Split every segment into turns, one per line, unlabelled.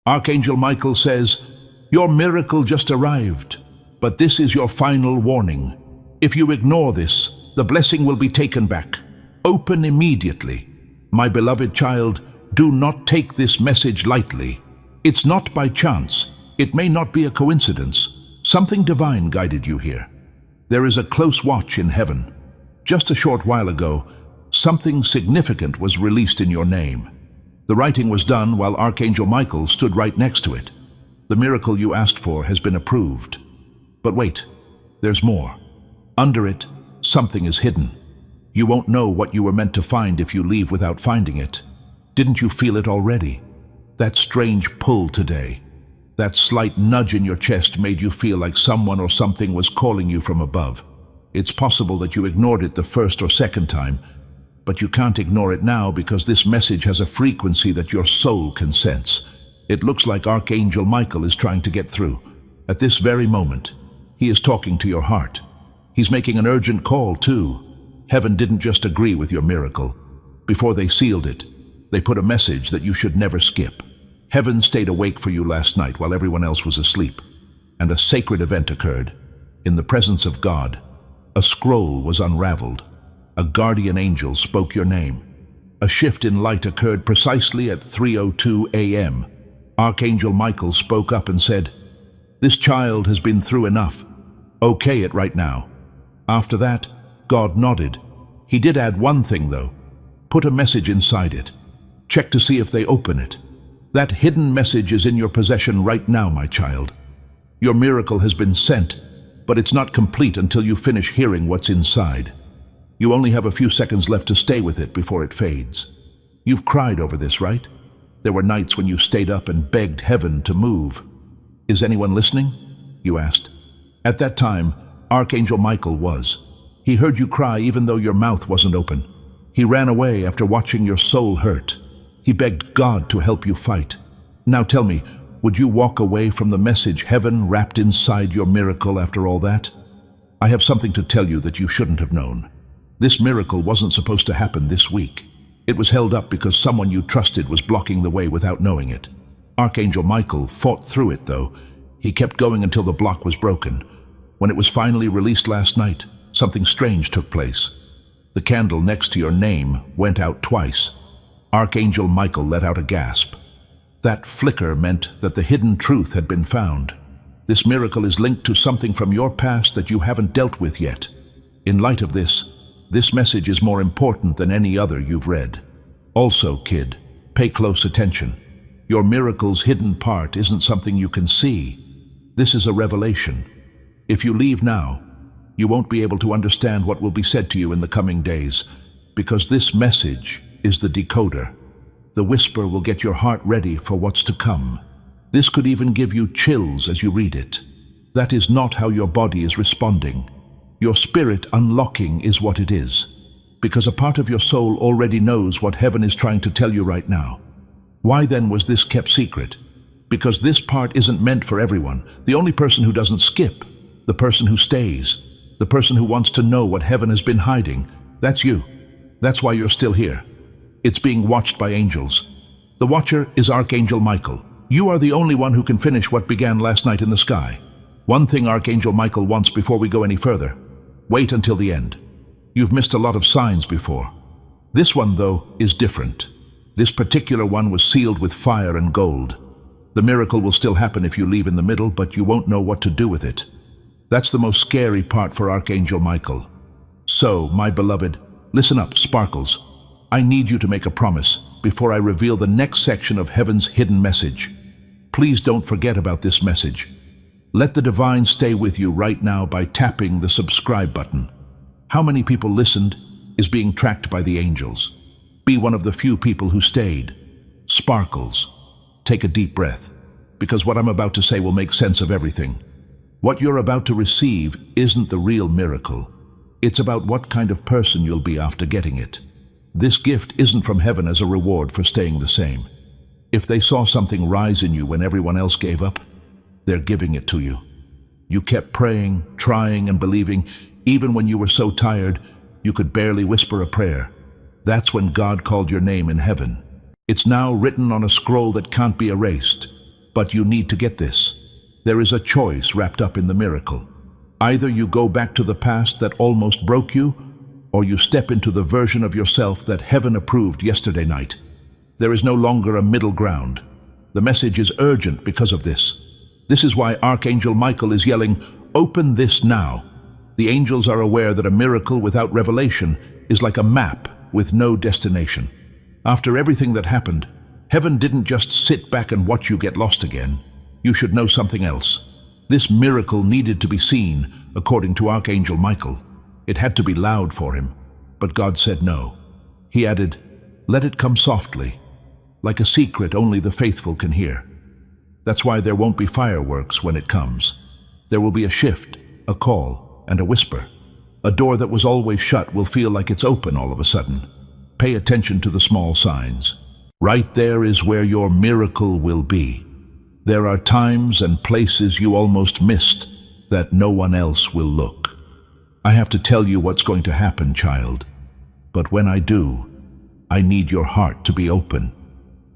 Archangel Michael says, "Your miracle just arrived, but this is your final warning. If you ignore this, the blessing will be taken back. Open immediately. My beloved child, do not take this message lightly. It's not by chance. It may not be a coincidence. Something divine guided you here. There is a close watch in heaven. Just a short while ago, something significant was released in your name. The writing was done while Archangel Michael stood right next to it. The miracle you asked for has been approved. But wait, there's more. Under it, something is hidden. You won't know what you were meant to find if you leave without finding it. Didn't you feel it already? That strange pull today. That slight nudge in your chest made you feel like someone or something was calling you from above. It's possible that you ignored it the first or second time, but you can't ignore it now because this message has a frequency that your soul can sense. It looks like Archangel Michael is trying to get through. At this very moment, he is talking to your heart. He's making an urgent call too. Heaven didn't just agree with your miracle. Before they sealed it, they put a message that you should never skip. Heaven stayed awake for you last night while everyone else was asleep, and a sacred event occurred. In the presence of God, a scroll was unraveled. A guardian angel spoke your name. A shift in light occurred precisely at 3:02 a.m. Archangel Michael spoke up and said, "This child has been through enough. Okay it right now." After that, God nodded. He did add one thing though. Put a message inside it. Check to see if they open it. That hidden message is in your possession right now, my child. Your miracle has been sent, but it's not complete until you finish hearing what's inside. You only have a few seconds left to stay with it before it fades. You've cried over this, right? There were nights when you stayed up and begged heaven to move. "Is anyone listening?" you asked. At that time, Archangel Michael was. He heard you cry even though your mouth wasn't open. He ran away after watching your soul hurt. He begged God to help you fight. Now tell me, would you walk away from the message heaven wrapped inside your miracle after all that? I have something to tell you that you shouldn't have known. This miracle wasn't supposed to happen this week. It was held up because someone you trusted was blocking the way without knowing it. Archangel Michael fought through it though. He kept going until the block was broken. When it was finally released last night, something strange took place. The candle next to your name went out twice. Archangel Michael let out a gasp. That flicker meant that the hidden truth had been found. This miracle is linked to something from your past that you haven't dealt with yet. In light of this message is more important than any other you've read. Also, kid, pay close attention. Your miracle's hidden part isn't something you can see. This is a revelation. If you leave now, you won't be able to understand what will be said to you in the coming days, because this message is the decoder. The whisper will get your heart ready for what's to come. This could even give you chills as you read it. That is not how your body is responding. Your spirit unlocking is what it is, because a part of your soul already knows what heaven is trying to tell you right now. Why then was this kept secret? Because this part isn't meant for everyone. The only person who doesn't skip, the person who stays, the person who wants to know what heaven has been hiding, that's you. That's why you're still here. It's being watched by angels. The watcher is Archangel Michael. You are the only one who can finish what began last night in the sky. One thing Archangel Michael wants before we go any further. Wait until the end. You've missed a lot of signs before. This one, though, is different. This particular one was sealed with fire and gold. The miracle will still happen if you leave in the middle, but you won't know what to do with it. That's the most scary part for Archangel Michael. So, my beloved, listen up, Sparkles. I need you to make a promise before I reveal the next section of heaven's hidden message. Please don't forget about this message. Let the divine stay with you right now by tapping the subscribe button. How many people listened is being tracked by the angels. Be one of the few people who stayed. Sparkles, take a deep breath, because what I'm about to say will make sense of everything. What you're about to receive isn't the real miracle. It's about what kind of person you'll be after getting it. This gift isn't from heaven as a reward for staying the same. If they saw something rise in you when everyone else gave up, they're giving it to you. You kept praying, trying, and believing, even when you were so tired you could barely whisper a prayer. That's when God called your name in heaven. It's now written on a scroll that can't be erased. But you need to get this. There is a choice wrapped up in the miracle. Either you go back to the past that almost broke you, or you step into the version of yourself that heaven approved yesterday night. There is no longer a middle ground. The message is urgent because of this. This is why Archangel Michael is yelling, "Open this now." The angels are aware that a miracle without revelation is like a map with no destination. After everything that happened, heaven didn't just sit back and watch you get lost again. You should know something else. This miracle needed to be seen, according to Archangel Michael. It had to be loud for him, but God said no. He added, "Let it come softly, like a secret only the faithful can hear." That's why there won't be fireworks when it comes. There will be a shift, a call, and a whisper. A door that was always shut will feel like it's open all of a sudden. Pay attention to the small signs. Right there is where your miracle will be. There are times and places you almost missed that no one else will look. I have to tell you what's going to happen, child. But when I do, I need your heart to be open,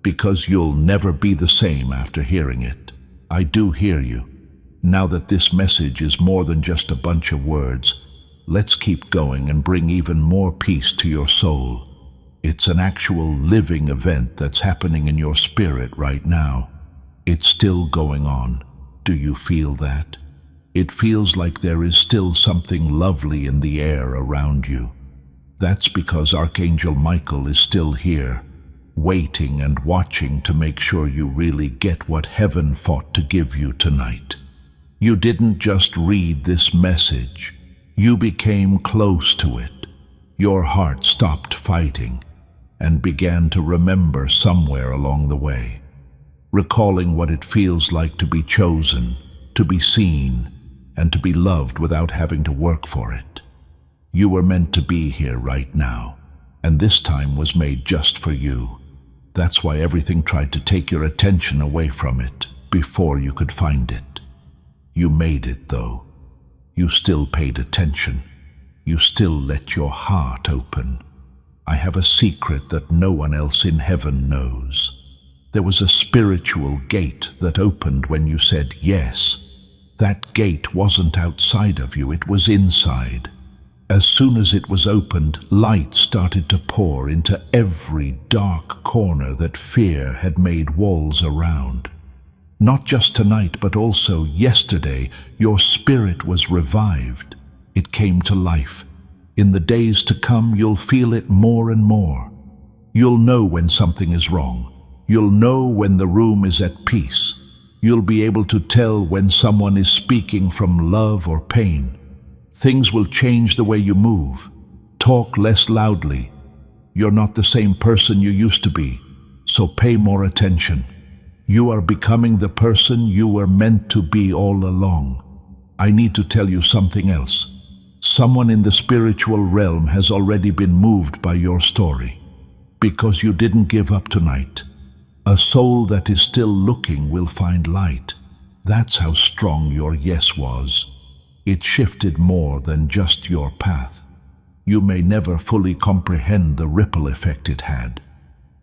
because you'll never be the same after hearing it. I do hear you. Now that this message is more than just a bunch of words, let's keep going and bring even more peace to your soul. It's an actual living event that's happening in your spirit right now. It's still going on. Do you feel that? It feels like there is still something lovely in the air around you. That's because Archangel Michael is still here, waiting and watching to make sure you really get what heaven fought to give you tonight. You didn't just read this message. You became close to it. Your heart stopped fighting and began to remember somewhere along the way, recalling what it feels like to be chosen, to be seen, and to be loved without having to work for it. You were meant to be here right now, and this time was made just for you. That's why everything tried to take your attention away from it before you could find it. You made it, though. You still paid attention. You still let your heart open. I have a secret that no one else in heaven knows. There was a spiritual gate that opened when you said yes. That gate wasn't outside of you, it was inside. As soon as it was opened, light started to pour into every dark corner that fear had made walls around. Not just tonight, but also yesterday, your spirit was revived. It came to life. In the days to come, you'll feel it more and more. You'll know when something is wrong. You'll know when the room is at peace. You'll be able to tell when someone is speaking from love or pain. Things will change the way you move. Talk less loudly. You're not the same person you used to be, so pay more attention. You are becoming the person you were meant to be all along. I need to tell you something else. Someone in the spiritual realm has already been moved by your story, because you didn't give up tonight. A soul that is still looking will find light. That's how strong your yes was. It shifted more than just your path. You may never fully comprehend the ripple effect it had.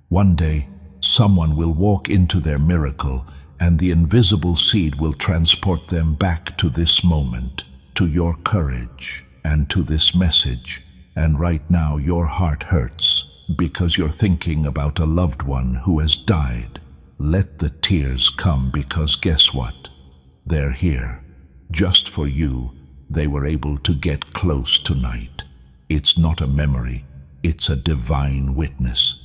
One day, someone will walk into their miracle, and the invisible seed will transport them back to this moment, to your courage, and to this message. And right now your heart hurts because you're thinking about a loved one who has died. Let the tears come, because guess what? They're here. Just for you, they were able to get close tonight. It's not a memory, it's a divine witness.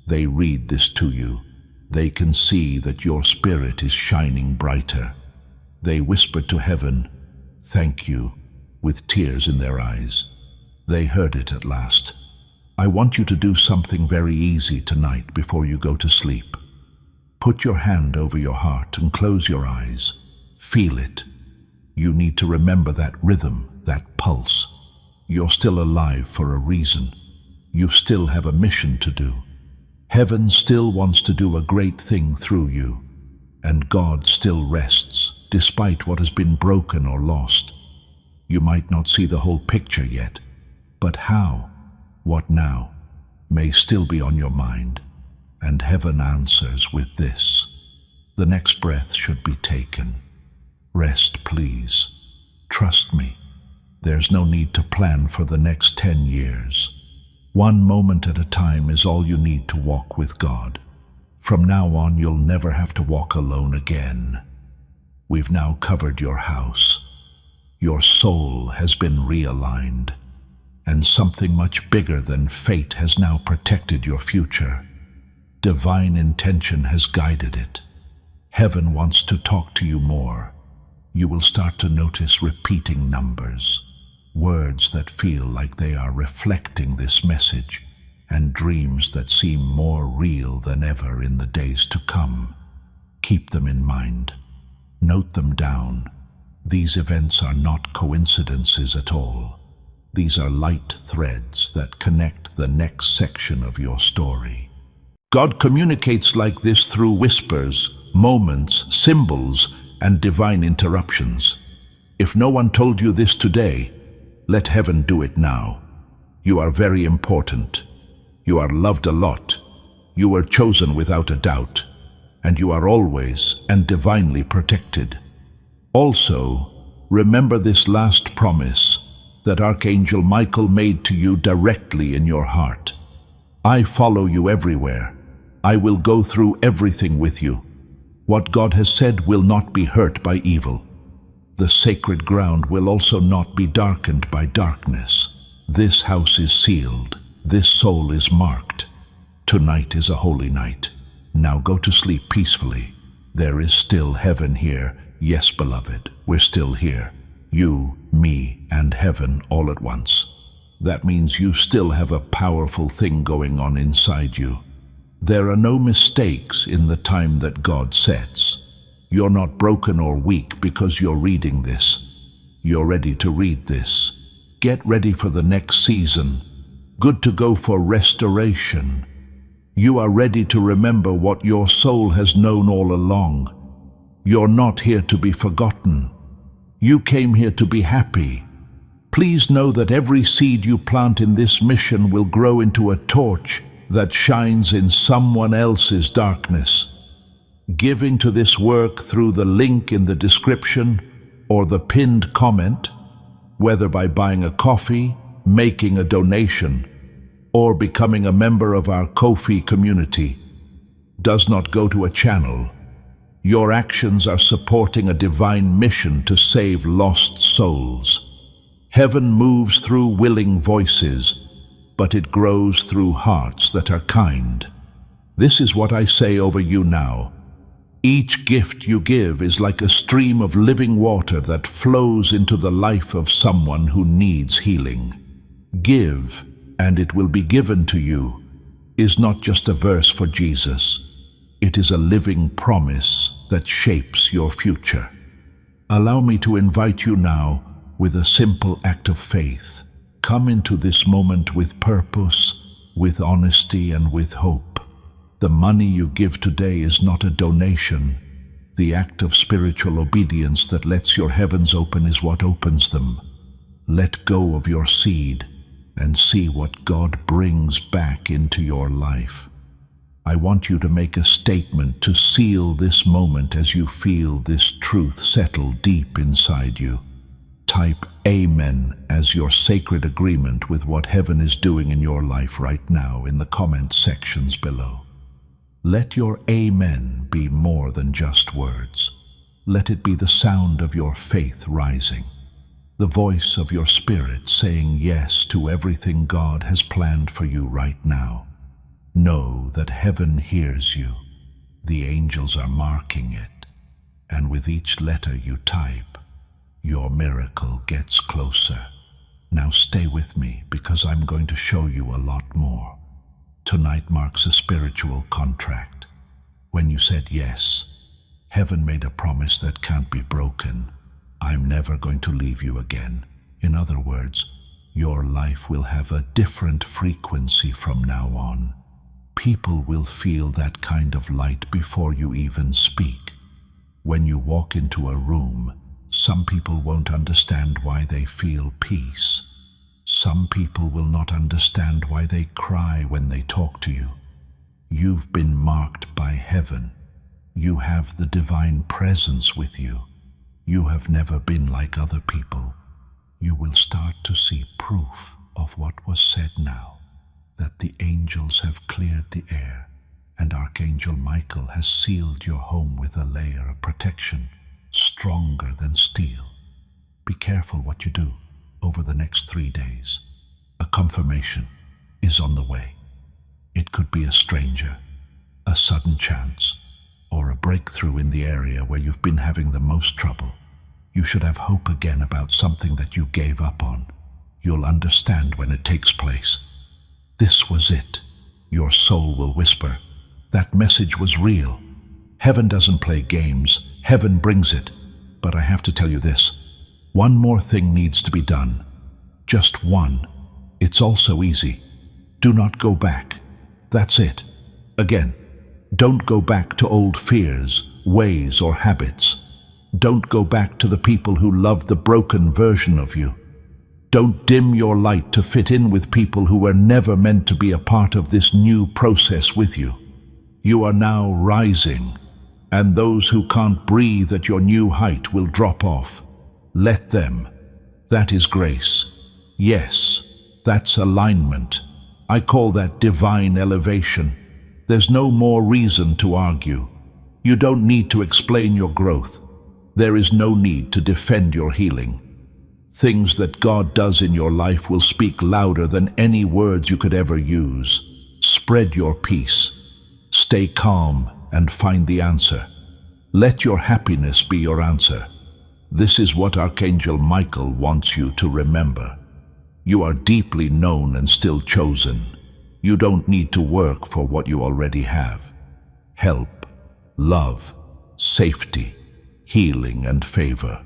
They read this to you. They can see that your spirit is shining brighter. They whisper to heaven, "Thank you," with tears in their eyes. They heard it at last. I want you to do something very easy tonight before you go to sleep. Put your hand over your heart and close your eyes. Feel it. You need to remember that rhythm, that pulse. You're still alive for a reason. You still have a mission to do. Heaven still wants to do a great thing through you, and God still rests, despite what has been broken or lost. You might not see the whole picture yet, but how, what now, may still be on your mind, and heaven answers with this. The next breath should be taken. Rest, please. Trust me. There's no need to plan for the next 10 years. One moment at a time is all you need to walk with God. From now on, you'll never have to walk alone again. We've now covered your house. Your soul has been realigned, and something much bigger than fate has now protected your future. Divine intention has guided it. Heaven wants to talk to you more. You will start to notice repeating numbers, words that feel like they are reflecting this message, and dreams that seem more real than ever in the days to come. Keep them in mind. Note them down. These events are not coincidences at all. These are light threads that connect the next section of your story. God communicates like this through whispers, moments, symbols, and divine interruptions. If no one told you this today, let heaven do it now. You are very important. You are loved a lot. You were chosen without a doubt, and you are always and divinely protected. Also, remember this last promise that Archangel Michael made to you directly in your heart. I follow you everywhere. I will go through everything with you. What God has said will not be hurt by evil. The sacred ground will also not be darkened by darkness. This house is sealed. This soul is marked. Tonight is a holy night. Now go to sleep peacefully. There is still heaven here. Yes, beloved, we're still here. You, me, and heaven all at once. That means you still have a powerful thing going on inside you. There are no mistakes in the time that God sets. You're not broken or weak because you're reading this. You're ready to read this. Get ready for the next season. Good to go for restoration. You are ready to remember what your soul has known all along. You're not here to be forgotten. You came here to be happy. Please know that every seed you plant in this mission will grow into a torch that shines in someone else's darkness. Giving to this work through the link in the description or the pinned comment, whether by buying a coffee, making a donation, or becoming a member of our Ko-fi community, does not go to a channel. Your actions are supporting a divine mission to save lost souls. Heaven moves through willing voices, but it grows through hearts that are kind. This is what I say over you now. Each gift you give is like a stream of living water that flows into the life of someone who needs healing. Give, and it will be given to you, is not just a verse for Jesus. It is a living promise that shapes your future. Allow me to invite you now with a simple act of faith. Come into this moment with purpose, with honesty, and with hope. The money you give today is not a donation. The act of spiritual obedience that lets your heavens open is what opens them. Let go of your seed and see what God brings back into your life. I want you to make a statement to seal this moment as you feel this truth settle deep inside you. Type Amen as your sacred agreement with what heaven is doing in your life right now in the comment sections below. Let your Amen be more than just words. Let it be the sound of your faith rising, the voice of your spirit saying yes to everything God has planned for you right now. Know that heaven hears you. The angels are marking it, and with each letter you type, your miracle gets closer. Now stay with me because I'm going to show you a lot more. Tonight marks a spiritual contract. When you said yes, heaven made a promise that can't be broken. I'm never going to leave you again. In other words, your life will have a different frequency from now on. People will feel that kind of light before you even speak. When you walk into a room, some people won't understand why they feel peace. Some people will not understand why they cry when they talk to you. You've been marked by heaven. You have the divine presence with you. You have never been like other people. You will start to see proof of what was said now, that the angels have cleared the air, and Archangel Michael has sealed your home with a layer of protection stronger than steel. Be careful what you do over the next 3 days. A confirmation is on the way. It could be a stranger, a sudden chance, or a breakthrough in the area where you've been having the most trouble. You should have hope again about something that you gave up on. You'll understand when it takes place. This was it. Your soul will whisper. That message was real. Heaven doesn't play games. Heaven brings it. But I have to tell you this. One more thing needs to be done. Just one. It's also easy. Do not go back. That's it. Again, don't go back to old fears, ways, or habits. Don't go back to the people who loved the broken version of you. Don't dim your light to fit in with people who were never meant to be a part of this new process with you. You are now rising, and those who can't breathe at your new height will drop off. Let them. That is grace. Yes, that's alignment. I call that divine elevation. There's no more reason to argue. You don't need to explain your growth. There is no need to defend your healing. Things that God does in your life will speak louder than any words you could ever use. Spread your peace. Stay calm and find the answer. Let your happiness be your answer. This is what Archangel Michael wants you to remember. You are deeply known and still chosen. You don't need to work for what you already have. Help, love, safety, healing, and favor.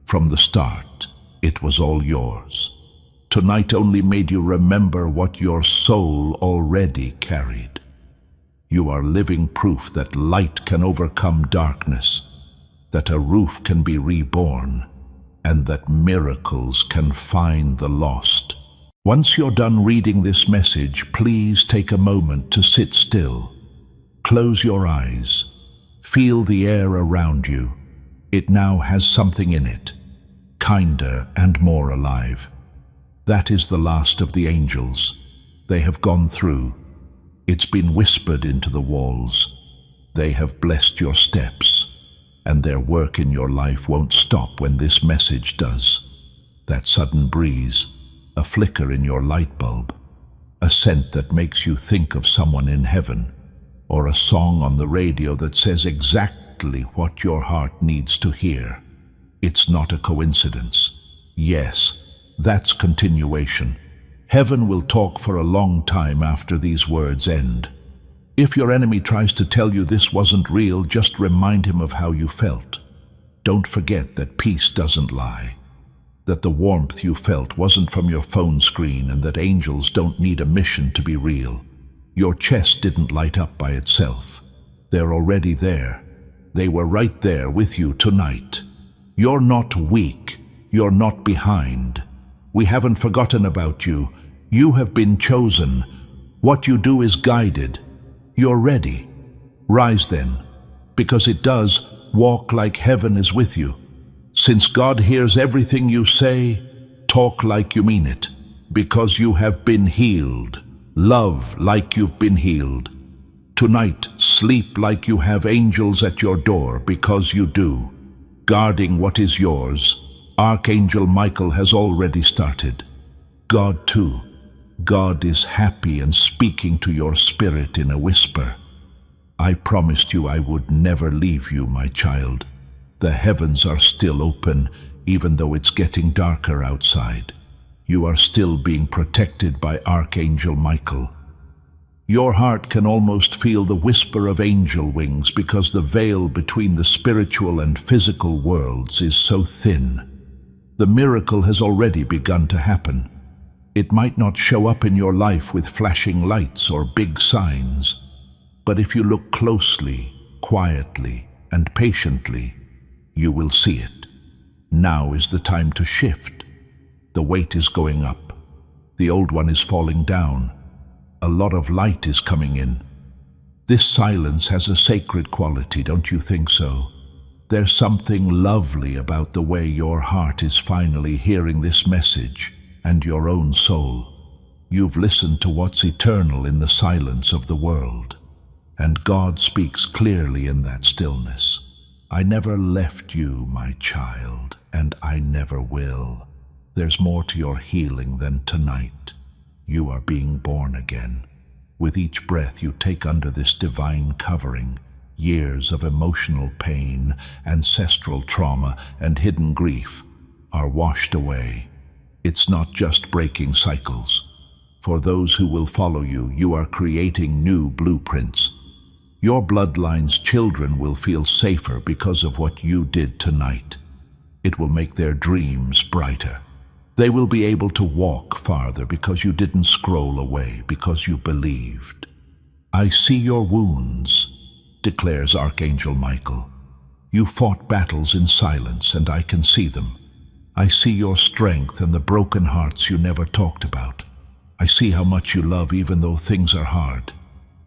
From the start, it was all yours. Tonight only made you remember what your soul already carried. You are living proof that light can overcome darkness, that a roof can be reborn, and that miracles can find the lost. Once you're done reading this message, please take a moment to sit still. Close your eyes. Feel the air around you. It now has something in it, kinder and more alive. That is the last of the angels. They have gone through. It's been whispered into the walls. They have blessed your steps, and their work in your life won't stop when this message does. That sudden breeze, a flicker in your light bulb, a scent that makes you think of someone in heaven, or a song on the radio that says exactly what your heart needs to hear. It's not a coincidence. Yes, that's continuation. Heaven will talk for a long time after these words end. If your enemy tries to tell you this wasn't real, just remind him of how you felt. Don't forget that peace doesn't lie, that the warmth you felt wasn't from your phone screen, and that angels don't need a mission to be real. Your chest didn't light up by itself. They're already there. They were right there with you tonight. You're not weak. You're not behind. We haven't forgotten about you. You have been chosen. What you do is guided. You're ready. Rise then, because it does. Walk like heaven is with you. Since God hears everything you say, talk like you mean it, because you have been healed. Love like you've been healed. Tonight, sleep like you have angels at your door, because you do. Guarding what is yours, Archangel Michael has already started. God too. God is happy and speaking to your spirit in a whisper. I promised you I would never leave you, my child. The heavens are still open, even though it's getting darker outside. You are still being protected by Archangel Michael. Your heart can almost feel the whisper of angel wings, because the veil between the spiritual and physical worlds is so thin. The miracle has already begun to happen. It might not show up in your life with flashing lights or big signs, but if you look closely, quietly, and patiently, you will see it. Now is the time to shift. The weight is going up. The old one is falling down. A lot of light is coming in. This silence has a sacred quality, don't you think so? There's something lovely about the way your heart is finally hearing this message, and your own soul. You've listened to what's eternal in the silence of the world, and God speaks clearly in that stillness. I never left you, my child, and I never will. There's more to your healing than tonight. You are being born again. With each breath you take under this divine covering, years of emotional pain, ancestral trauma, and hidden grief are washed away. It's not just breaking cycles. For those who will follow you, you are creating new blueprints. Your bloodline's children will feel safer because of what you did tonight. It will make their dreams brighter. They will be able to walk farther because you didn't scroll away, because you believed. I see your wounds, declares Archangel Michael. You fought battles in silence, and I can see them. I see your strength and the broken hearts you never talked about. I see how much you love even though things are hard.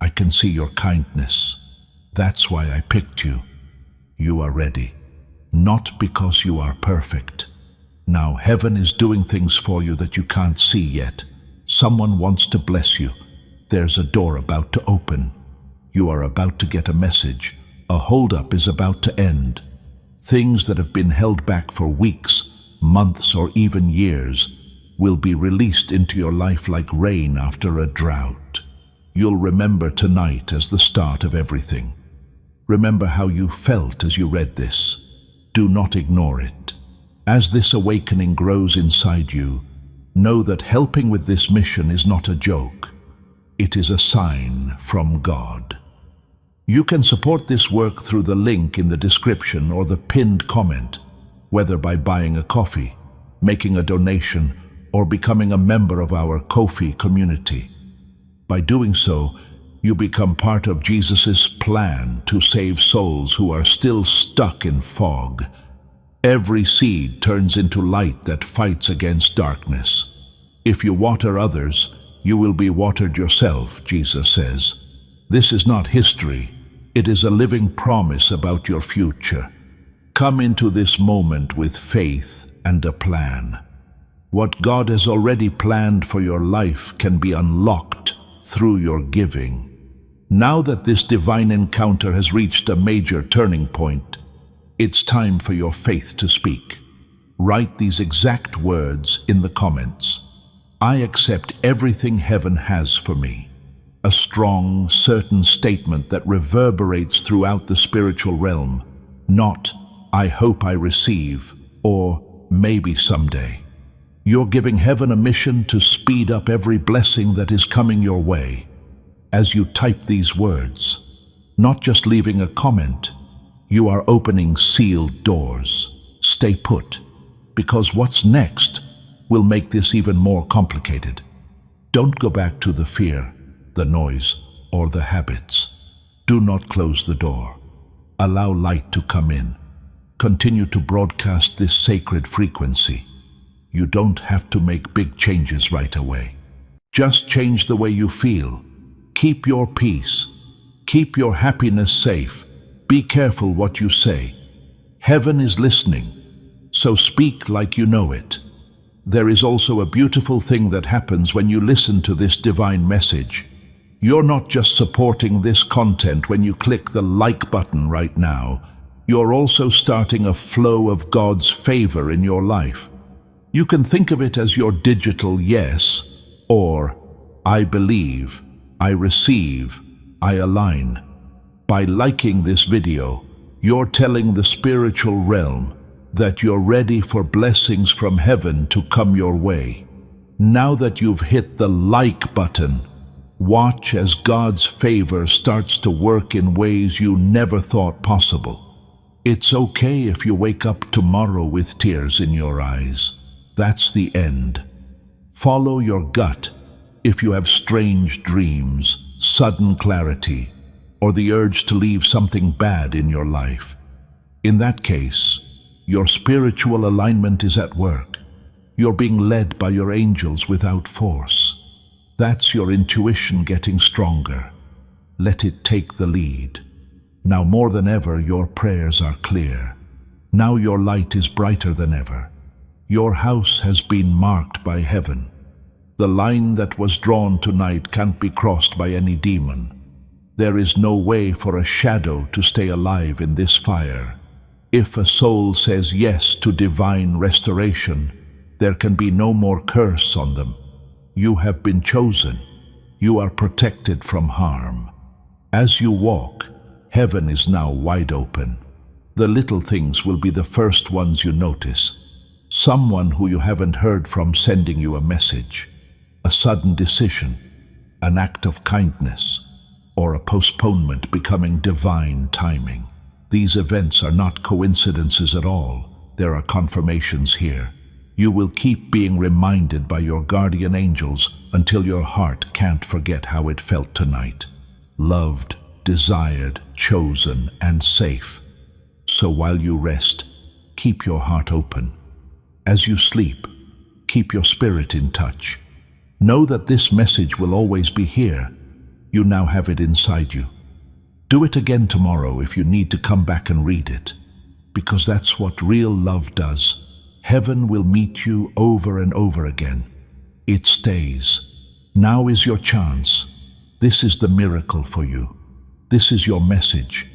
I can see your kindness. That's why I picked you. You are ready, not because you are perfect. Now heaven is doing things for you that you can't see yet. Someone wants to bless you. There's a door about to open. You are about to get a message. A holdup is about to end. Things that have been held back for weeks, months, or even years will be released into your life like rain after a drought. You'll remember tonight as the start of everything. Remember how you felt as you read this. Do not ignore it. As this awakening grows inside you, know that helping with this mission is not a joke. It is a sign from God. You can support this work through the link in the description or the pinned comment, whether by buying a coffee, making a donation, or becoming a member of our Ko-fi community. By doing so, you become part of Jesus' plan to save souls who are still stuck in fog. Every seed turns into light that fights against darkness. If you water others, you will be watered yourself, Jesus says. This is not history. It is a living promise about your future. Come into this moment with faith and a plan. What God has already planned for your life can be unlocked through your giving. Now that this divine encounter has reached a major turning point, it's time for your faith to speak. Write these exact words in the comments. I accept everything heaven has for me. A strong, certain statement that reverberates throughout the spiritual realm, not I hope I receive or maybe someday. You're giving heaven a mission to speed up every blessing that is coming your way. As you type these words, not just leaving a comment, you are opening sealed doors. Stay put, because what's next will make this even more complicated. Don't go back to the fear, the noise, or the habits. Do not close the door. Allow light to come in. Continue to broadcast this sacred frequency. You don't have to make big changes right away. Just change the way you feel. Keep your peace. Keep your happiness safe. Be careful what you say. Heaven is listening, so speak like you know it. There is also a beautiful thing that happens when you listen to this divine message. You're not just supporting this content when you click the like button right now. You're also starting a flow of God's favor in your life. You can think of it as your digital yes, or I believe, I receive, I align. By liking this video, you're telling the spiritual realm that you're ready for blessings from heaven to come your way. Now that you've hit the like button, watch as God's favor starts to work in ways you never thought possible. It's okay if you wake up tomorrow with tears in your eyes. That's the end. Follow your gut if you have strange dreams, sudden clarity, or the urge to leave something bad in your life. In that case, your spiritual alignment is at work. You're being led by your angels without force. That's your intuition getting stronger. let it take the lead. Now more than ever, your prayers are clear. Now your light is brighter than ever. Your house has been marked by heaven. The line that was drawn tonight can't be crossed by any demon. There is no way for a shadow to stay alive in this fire. If a soul says yes to divine restoration, there can be no more curse on them. You have been chosen. You are protected from harm. As you walk, heaven is now wide open. The little things will be the first ones you notice. Someone who you haven't heard from sending you a message, a sudden decision, an act of kindness, or a postponement becoming divine timing. These events are not coincidences at all. There are confirmations here. You will keep being reminded by your guardian angels until your heart can't forget how it felt tonight. Loved, desired, chosen, and safe. So while you rest, keep your heart open. As you sleep, keep your spirit in touch. Know that this message will always be here. You now have it inside you. Do it again tomorrow if you need to come back and read it, because that's what real love does. Heaven will meet you over and over again. It stays. Now is your chance. This is the miracle for you. This is your message.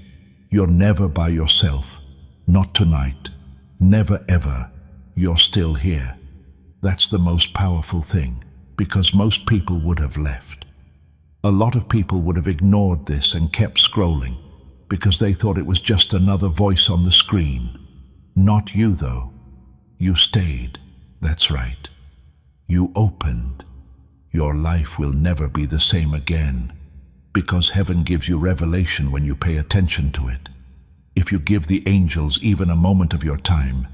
You're never by yourself. Not tonight. Never ever. You're still here. That's the most powerful thing, because most people would have left. A lot of people would have ignored this and kept scrolling because they thought it was just another voice on the screen. Not you, though. You stayed. That's right. You opened. Your life will never be the same again, because heaven gives you revelation when you pay attention to it. If you give the angels even a moment of your time,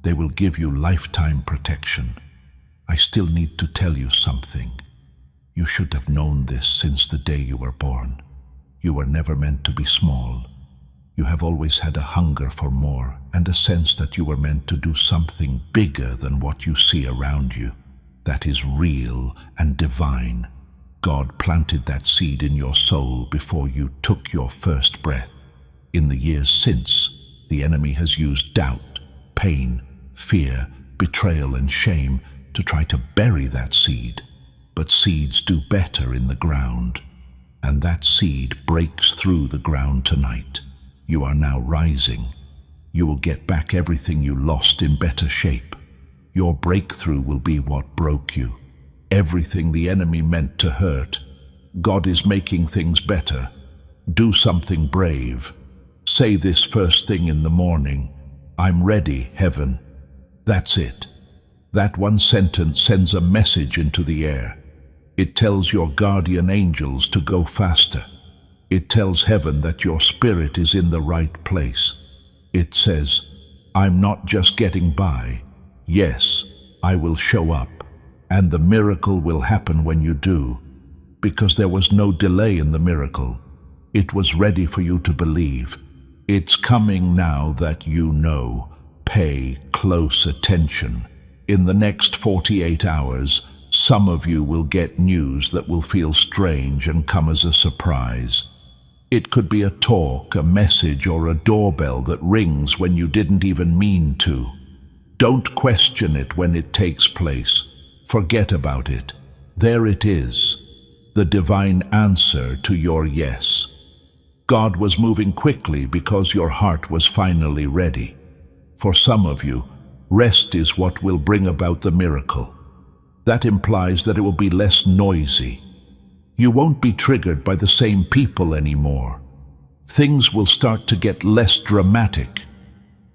they will give you lifetime protection. I still need to tell you something. You should have known this since the day you were born. You were never meant to be small. You have always had a hunger for more and a sense that you were meant to do something bigger than what you see around you. That is real and divine. God planted that seed in your soul before you took your first breath. In the years since, the enemy has used doubt, pain, fear, betrayal, and shame to try to bury that seed. But seeds do better in the ground, and that seed breaks through the ground tonight. You are now rising. You will get back everything you lost in better shape. Your breakthrough will be what broke you. Everything the enemy meant to hurt. God is making things better. Do something brave. Say this first thing in the morning. I'm ready, heaven. That's it. That one sentence sends a message into the air. It tells your guardian angels to go faster. It tells heaven that your spirit is in the right place. It says, I'm not just getting by. Yes, I will show up, and the miracle will happen when you do, because there was no delay in the miracle. It was ready for you to believe. It's coming now that you know. Pay close attention. In the next 48 hours, some of you will get news that will feel strange and come as a surprise. It could be a talk, a message, or a doorbell that rings when you didn't even mean to. Don't question it when it takes place. Forget about it. There it is, the divine answer to your yes. God was moving quickly because your heart was finally ready. For some of you, rest is what will bring about the miracle. That implies that it will be less noisy. You won't be triggered by the same people anymore. Things will start to get less dramatic.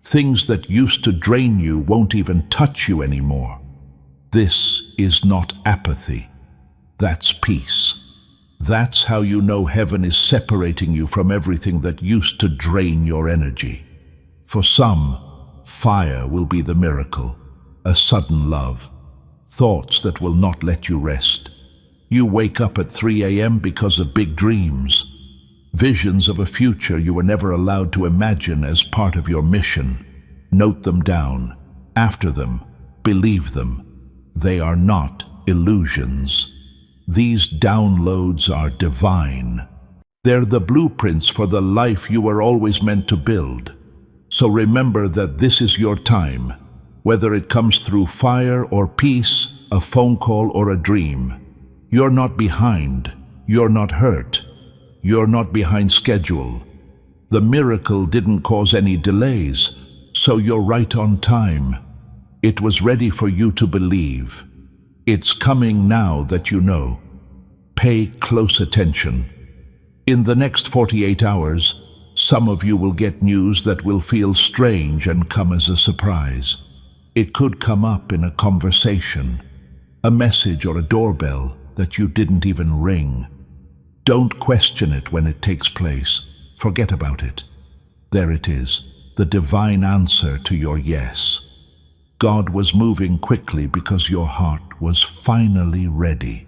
Things that used to drain you won't even touch you anymore. This is not apathy. That's peace. That's how you know heaven is separating you from everything that used to drain your energy. For some, fire will be the miracle, a sudden love, thoughts that will not let you rest. You wake up at 3 a.m. because of big dreams, visions of a future you were never allowed to imagine as part of your mission. Note them down. After them, believe them. They are not illusions. These downloads are divine. They're the blueprints for the life you were always meant to build. So remember that this is your time, whether it comes through fire or peace, a phone call or a dream. You're not behind. You're not hurt. You're not behind schedule. The miracle didn't cause any delays, so you're right on time. It was ready for you to believe. It's coming now that you know. Pay close attention. In the next 48 hours, some of you will get news that will feel strange and come as a surprise. It could come up in a conversation, a message or a doorbell that you didn't even ring. Don't question it when it takes place. Forget about it. There it is, the divine answer to your yes. God was moving quickly because your heart was finally ready.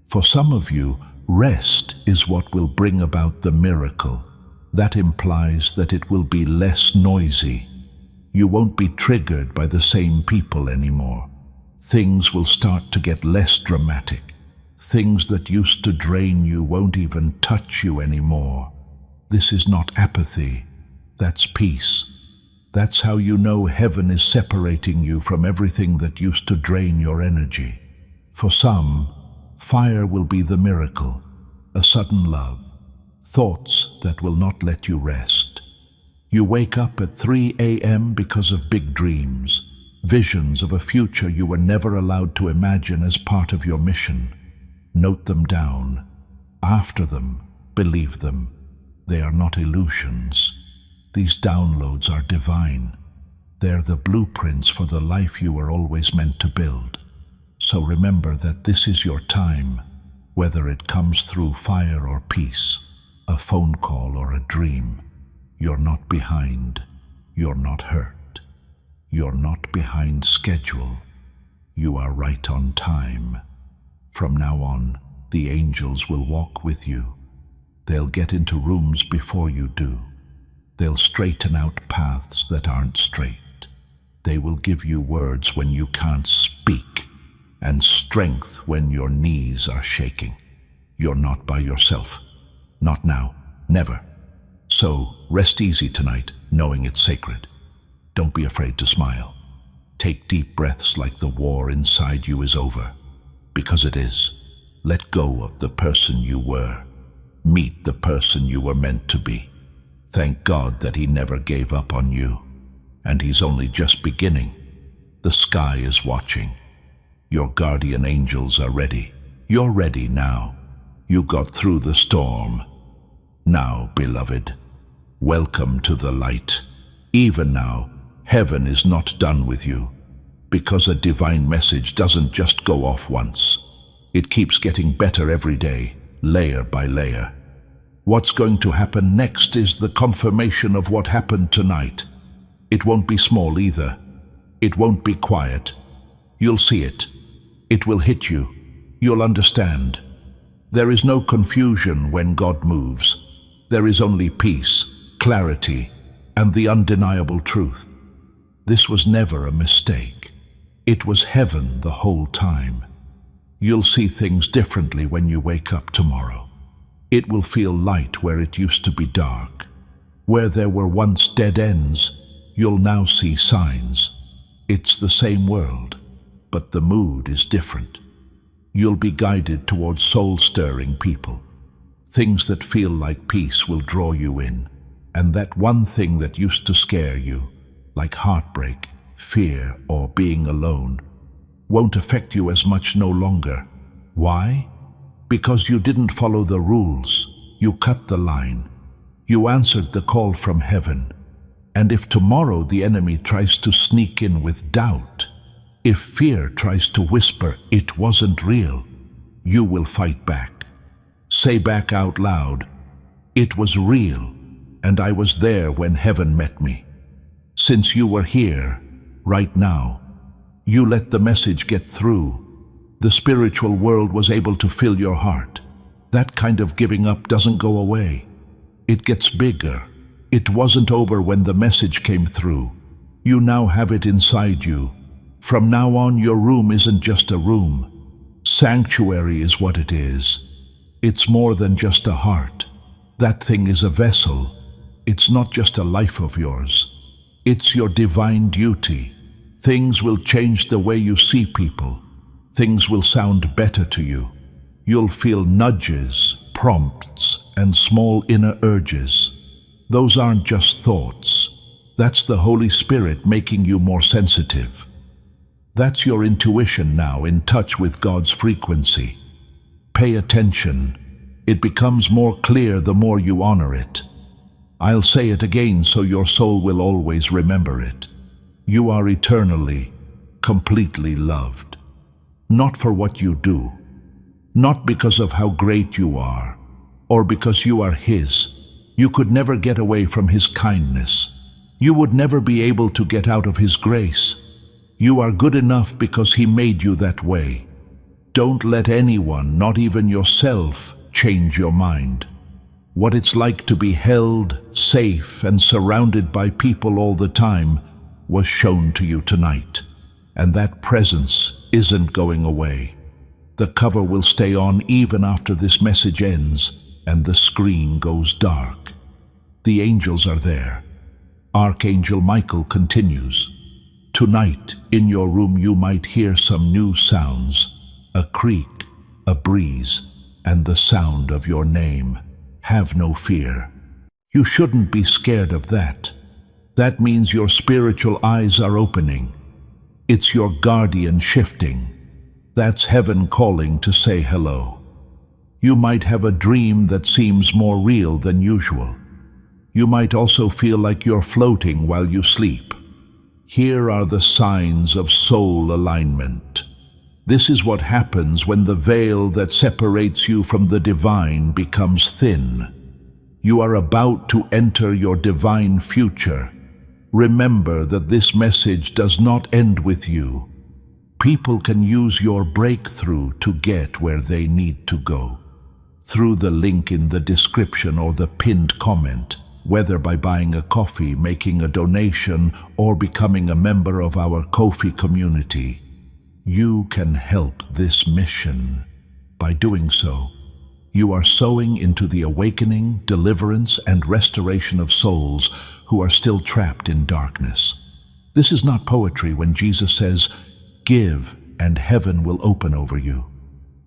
For some of you, rest is what will bring about the miracle. That implies that it will be less noisy. You won't be triggered by the same people anymore. Things will start to get less dramatic. Things that used to drain you won't even touch you anymore. This is not apathy. That's peace. That's how you know heaven is separating you from everything that used to drain your energy. For some, fire will be the miracle, a sudden love, thoughts that will not let you rest. You wake up at 3 a.m. because of big dreams, visions of a future you were never allowed to imagine as part of your mission. Note them down. After them, believe them. They are not illusions. These downloads are divine. They're the blueprints for the life you were always meant to build. So remember that this is your time, whether it comes through fire or peace, a phone call or a dream. You're not behind. You're not hurt. You're not behind schedule. You are right on time. From now on, the angels will walk with you. They'll get into rooms before you do. They'll straighten out paths that aren't straight. They will give you words when you can't speak, and strength when your knees are shaking. You're not by yourself. Not now. Never. So rest easy tonight, knowing it's sacred. Don't be afraid to smile. Take deep breaths like the war inside you is over. Because it is. Let go of the person you were. Meet the person you were meant to be. Thank God that He never gave up on you. And He's only just beginning. The sky is watching. Your guardian angels are ready. You're ready now. You got through the storm. Now, beloved, welcome to the light. Even now, heaven is not done with you. Because a divine message doesn't just go off once. It keeps getting better every day, layer by layer. What's going to happen next is the confirmation of what happened tonight. It won't be small either. It won't be quiet. You'll see it. It will hit you. You'll understand. There is no confusion when God moves. There is only peace, clarity, and the undeniable truth. This was never a mistake. It was heaven the whole time. You'll see things differently when you wake up tomorrow. It will feel light where it used to be dark. Where there were once dead ends, you'll now see signs. It's the same world, but the mood is different. You'll be guided towards soul-stirring people. Things that feel like peace will draw you in, and that one thing that used to scare you, like heartbreak, fear, or being alone, won't affect you as much no longer. Why? Because you didn't follow the rules. You cut the line. You answered the call from heaven. And if tomorrow the enemy tries to sneak in with doubt, if fear tries to whisper it wasn't real, you will fight back. Say back out loud, it was real, and I was there when heaven met me. Since you were here, right now, you let the message get through. The spiritual world was able to fill your heart. That kind of giving up doesn't go away. It gets bigger. It wasn't over when the message came through. You now have it inside you. From now on, your room isn't just a room. Sanctuary is what it is. It's more than just a heart. That thing is a vessel. It's not just a life of yours. It's your divine duty. Things will change the way you see people. Things will sound better to you. You'll feel nudges, prompts, and small inner urges. Those aren't just thoughts. That's the Holy Spirit making you more sensitive. That's your intuition now, in touch with God's frequency. Pay attention. It becomes more clear the more you honor it. I'll say it again so your soul will always remember it. You are eternally, completely loved. Not for what you do, not because of how great you are, or because you are His. You could never get away from His kindness. You would never be able to get out of His grace. You are good enough because He made you that way. Don't let anyone, not even yourself, change your mind. What it's like to be held, safe, and surrounded by people all the time was shown to you tonight. And that presence isn't going away. The cover will stay on even after this message ends and the screen goes dark. The angels are there. Archangel Michael continues. Tonight, in your room, you might hear some new sounds, a creak, a breeze, and the sound of your name. Have no fear. You shouldn't be scared of that. That means your spiritual eyes are opening. It's your guardian shifting. That's heaven calling to say hello. You might have a dream that seems more real than usual. You might also feel like you're floating while you sleep. Here are the signs of soul alignment. This is what happens when the veil that separates you from the divine becomes thin. You are about to enter your divine future. Remember that this message does not end with you. People can use your breakthrough to get where they need to go. Through the link in the description or the pinned comment, whether by buying a coffee, making a donation, or becoming a member of our Ko-fi community, you can help this mission. By doing so, you are sowing into the awakening, deliverance, and restoration of souls who are still trapped in darkness. This is not poetry when Jesus says, "Give, and heaven will open over you."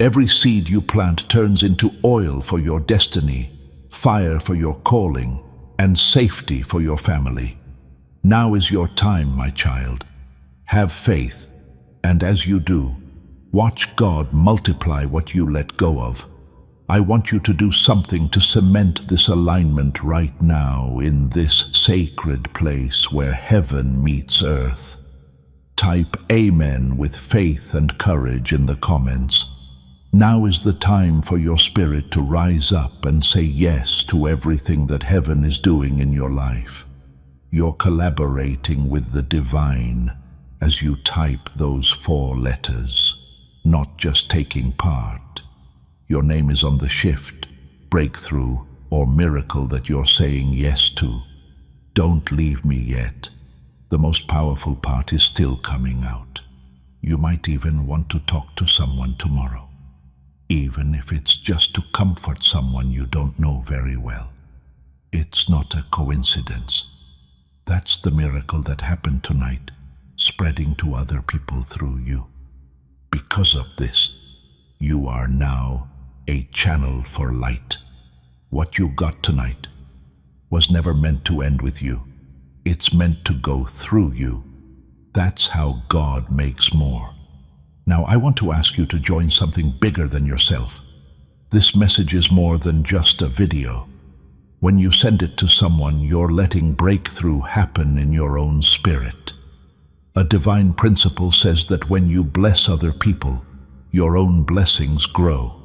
Every seed you plant turns into oil for your destiny, fire for your calling, and safety for your family. Now is your time, my child. Have faith, and as you do, watch God multiply what you let go of. I want you to do something to cement this alignment right now in this sacred place where heaven meets earth. Type Amen with faith and courage in the comments. Now is the time for your spirit to rise up and say yes to everything that heaven is doing in your life. You're collaborating with the divine as you type those 4 letters, not just taking part. Your name is on the shift, breakthrough, or miracle that you're saying yes to. Don't leave me yet. The most powerful part is still coming out. You might even want to talk to someone tomorrow, even if it's just to comfort someone you don't know very well. It's not a coincidence. That's the miracle that happened tonight, spreading to other people through you. Because of this, you are now a channel for light. What you got tonight was never meant to end with you. It's meant to go through you. That's how God makes more. Now, I want to ask you to join something bigger than yourself. This message is more than just a video. When you send it to someone, you're letting breakthrough happen in your own spirit. A divine principle says that when you bless other people, your own blessings grow.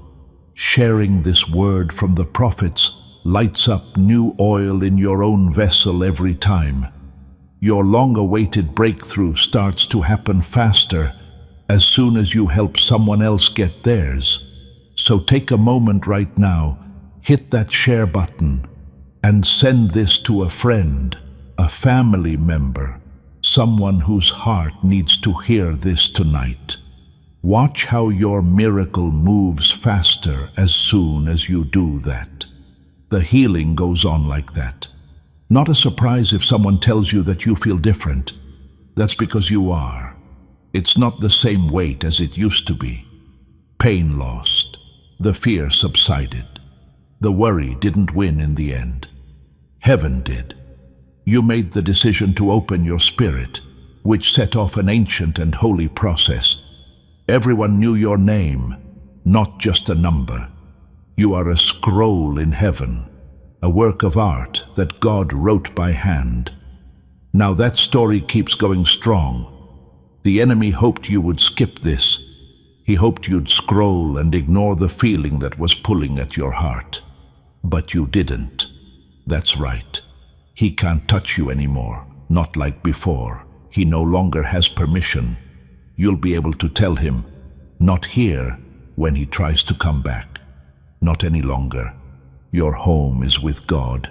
Sharing this word from the prophets lights up new oil in your own vessel every time. Your long-awaited breakthrough starts to happen faster as soon as you help someone else get theirs. So take a moment right now, hit that share button, and send this to a friend, a family member, someone whose heart needs to hear this tonight. Watch how your miracle moves faster as soon as you do that. The healing goes on like that. Not a surprise if someone tells you that you feel different. That's because you are. It's not the same weight as it used to be. Pain lost. The fear subsided. The worry didn't win in the end. Heaven did. You made the decision to open your spirit, which set off an ancient and holy process. Everyone knew your name, not just a number. You are a scroll in heaven, a work of art that God wrote by hand. Now that story keeps going strong. The enemy hoped you would skip this. He hoped you'd scroll and ignore the feeling that was pulling at your heart. But you didn't. That's right. He can't touch you anymore, not like before. He no longer has permission. You'll be able to tell him, not here, when he tries to come back. Not any longer. Your home is with God,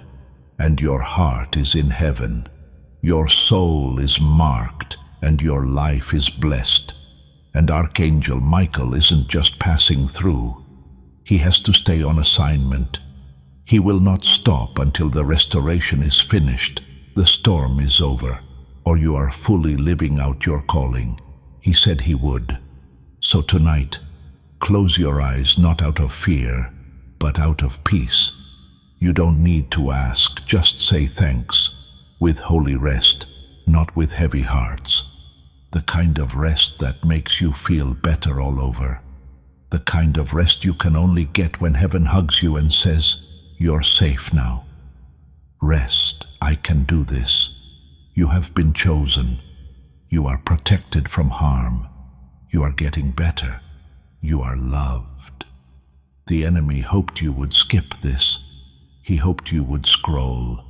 and your heart is in heaven. Your soul is marked, and your life is blessed. And Archangel Michael isn't just passing through. He has to stay on assignment. He will not stop until the restoration is finished, the storm is over, or you are fully living out your calling. He said he would. So tonight, close your eyes not out of fear, but out of peace. You don't need to ask, just say thanks, with holy rest, not with heavy hearts. The kind of rest that makes you feel better all over. The kind of rest you can only get when heaven hugs you and says, "You're safe now. Rest, I can do this. You have been chosen. You are protected from harm. You are getting better. You are loved." The enemy hoped you would skip this. He hoped you would scroll,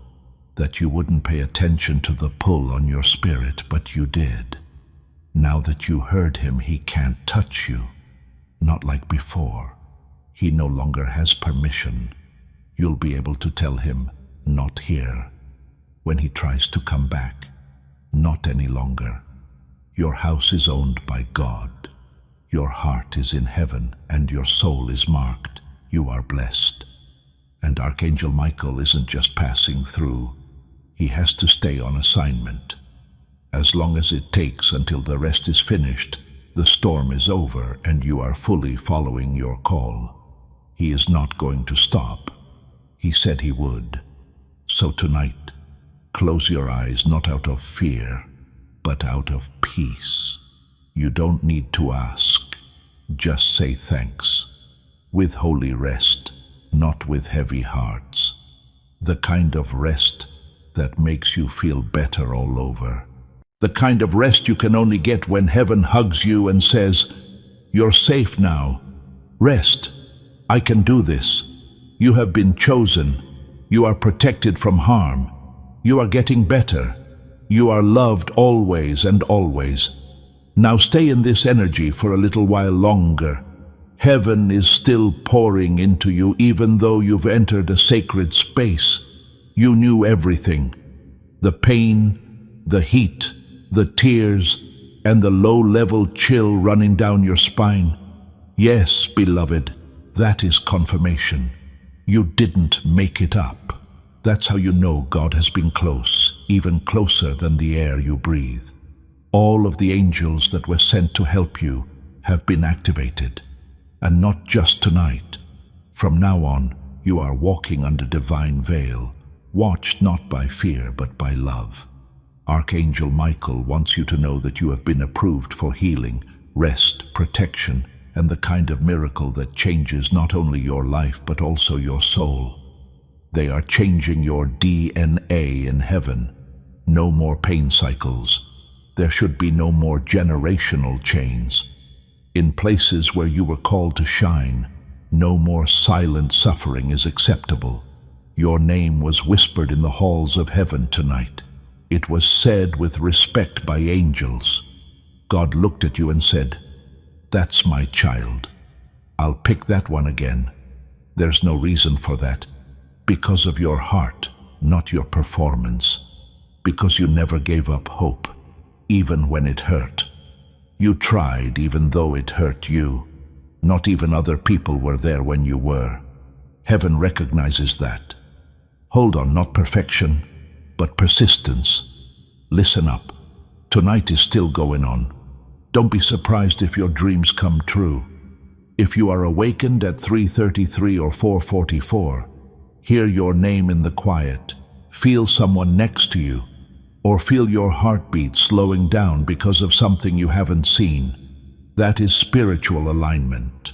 that you wouldn't pay attention to the pull on your spirit, but you did. Now that you heard him, he can't touch you. Not like before. He no longer has permission. You'll be able to tell him, "Not here," when he tries to come back. Not any longer. Your house is owned by God. Your heart is in heaven, and your soul is marked. You are blessed. And Archangel Michael isn't just passing through. He has to stay on assignment. As long as it takes until the rest is finished, the storm is over, and you are fully following your call. He is not going to stop. He said he would. So tonight, close your eyes not out of fear, but out of peace. You don't need to ask. Just say thanks. With holy rest, not with heavy hearts. The kind of rest that makes you feel better all over. The kind of rest you can only get when heaven hugs you and says, "You're safe now. Rest. I can do this. You have been chosen. You are protected from harm. You are getting better. You are loved always and always. Now stay in this energy for a little while longer. Heaven is still pouring into you even though you've entered a sacred space. You knew everything. The pain, the heat, the tears, and the low-level chill running down your spine. Yes, beloved, that is confirmation. You didn't make it up. That's how you know God has been close, even closer than the air you breathe. All of the angels that were sent to help you have been activated. And not just tonight. From now on, you are walking under divine veil, watched not by fear but by love. Archangel Michael wants you to know that you have been approved for healing, rest, protection, and the kind of miracle that changes not only your life but also your soul. They are changing your DNA in heaven. No more pain cycles. There should be no more generational chains. In places where you were called to shine, no more silent suffering is acceptable. Your name was whispered in the halls of heaven tonight. It was said with respect by angels. God looked at you and said, "That's my child. I'll pick that one again. There's no reason for that. Because of your heart, not your performance. Because you never gave up hope, even when it hurt. You tried even though it hurt you. Not even other people were there when you were. Heaven recognizes that. Hold on, not perfection, but persistence. Listen up. Tonight is still going on. Don't be surprised if your dreams come true. If you are awakened at 3:33 or 4:44, hear your name in the quiet, feel someone next to you, or feel your heartbeat slowing down because of something you haven't seen. That is spiritual alignment.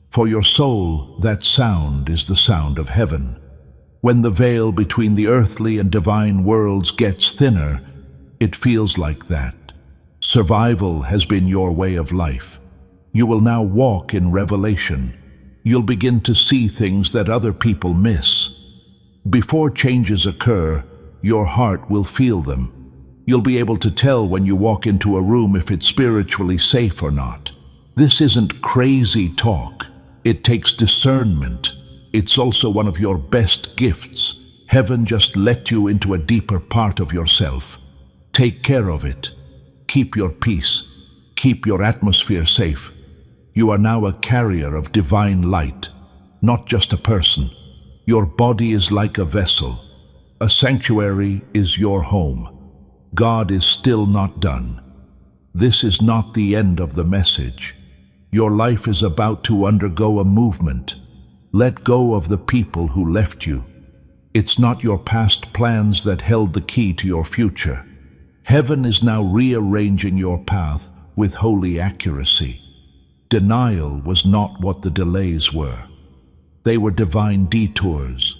For your soul, that sound is the sound of heaven. When the veil between the earthly and divine worlds gets thinner, it feels like that. Survival has been your way of life. You will now walk in revelation. You'll begin to see things that other people miss. Before changes occur, your heart will feel them. You'll be able to tell when you walk into a room if it's spiritually safe or not. This isn't crazy talk. It takes discernment. It's also one of your best gifts. Heaven just let you into a deeper part of yourself. Take care of it. Keep your peace. Keep your atmosphere safe. You are now a carrier of divine light, not just a person. Your body is like a vessel. A sanctuary is your home. God is still not done. This is not the end of the message. Your life is about to undergo a movement. Let go of the people who left you. It's not your past plans that held the key to your future. Heaven is now rearranging your path with holy accuracy. Denial was not what the delays were. They were divine detours.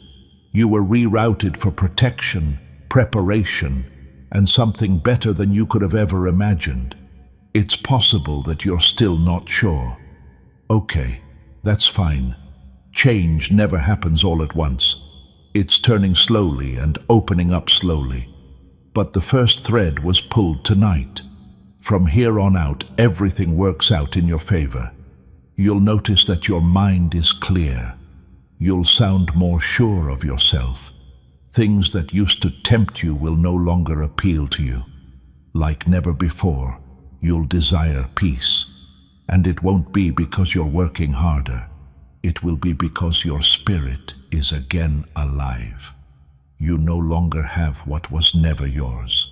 You were rerouted for protection, preparation, and something better than you could have ever imagined. It's possible that you're still not sure. Okay, that's fine. Change never happens all at once. It's turning slowly and opening up slowly. But the first thread was pulled tonight. From here on out, everything works out in your favor. You'll notice that your mind is clear. You'll sound more sure of yourself. Things that used to tempt you will no longer appeal to you. Like never before, you'll desire peace. And it won't be because you're working harder. It will be because your spirit is again alive. You no longer have what was never yours.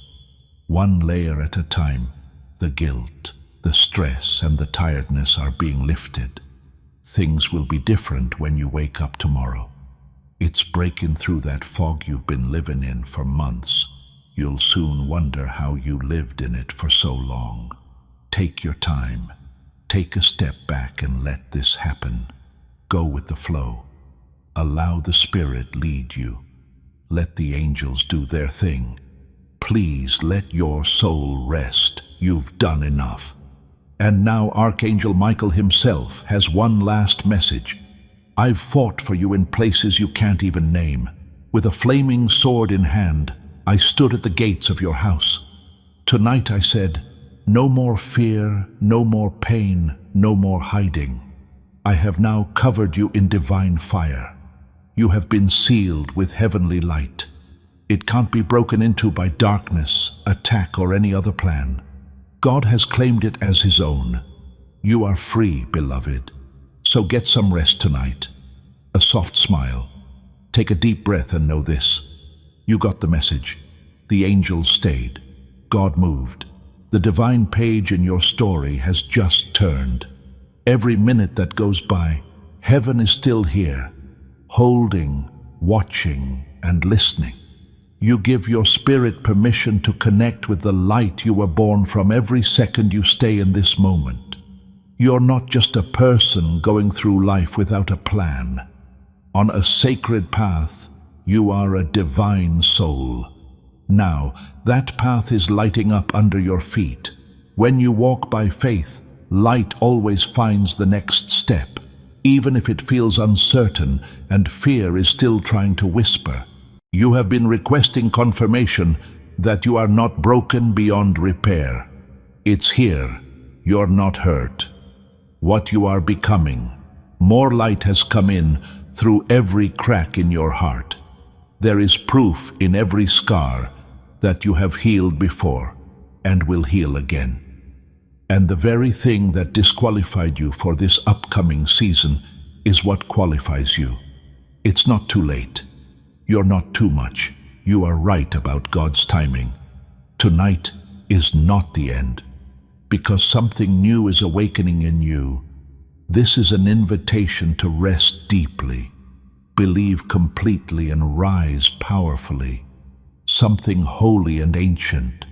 One layer at a time, the guilt, the stress, and the tiredness are being lifted. Things will be different when you wake up tomorrow. It's breaking through that fog you've been living in for months. You'll soon wonder how you lived in it for so long. Take your time. Take a step back and let this happen. Go with the flow. Allow the Spirit lead you. Let the angels do their thing. Please let your soul rest. You've done enough. And now Archangel Michael himself has one last message. I've fought for you in places you can't even name. With a flaming sword in hand, I stood at the gates of your house. Tonight I said, no more fear, no more pain, no more hiding. I have now covered you in divine fire. You have been sealed with heavenly light. It can't be broken into by darkness, attack, or any other plan. God has claimed it as His own. You are free, beloved. So get some rest tonight. A soft smile. Take a deep breath and know this. You got the message. The angels stayed. God moved. The divine page in your story has just turned. Every minute that goes by, heaven is still here, holding, watching, and listening. You give your spirit permission to connect with the light you were born from every second you stay in this moment. You're not just a person going through life without a plan. On a sacred path, you are a divine soul. Now, that path is lighting up under your feet. When you walk by faith, light always finds the next step, even if it feels uncertain and fear is still trying to whisper. You have been requesting confirmation that you are not broken beyond repair. It's here. You're not hurt. What you are becoming. More light has come in through every crack in your heart. There is proof in every scar that you have healed before and will heal again. And the very thing that disqualified you for this upcoming season is what qualifies you. It's not too late. You're not too much. You are right about God's timing. Tonight is not the end, because something new is awakening in you. This is an invitation to rest deeply, believe completely, and rise powerfully. Something holy and ancient,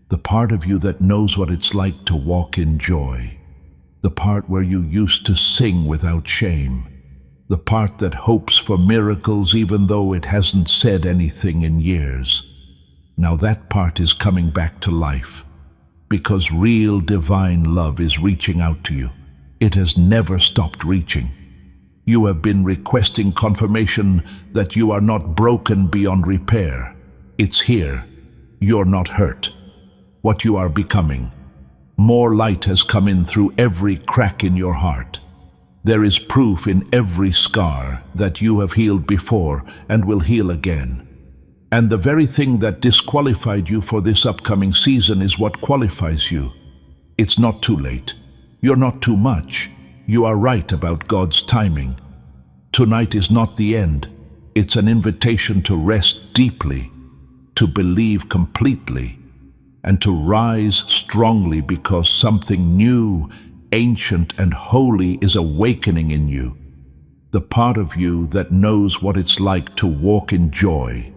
the part of you that knows what it's like to walk in joy, the part where you used to sing without shame, the part that hopes for miracles even though it hasn't said anything in years. Now that part is coming back to life, because real divine love is reaching out to you. It has never stopped reaching. You have been requesting confirmation that you are not broken beyond repair. It's here. You're not hurt. What you are becoming. More light has come in through every crack in your heart. There is proof in every scar that you have healed before and will heal again. And the very thing that disqualified you for this upcoming season is what qualifies you. It's not too late. You're not too much. You are right about God's timing. Tonight is not the end. It's an invitation to rest deeply, to believe completely, and to rise strongly, because something new, ancient, and holy is awakening in you. The part of you that knows what it's like to walk in joy,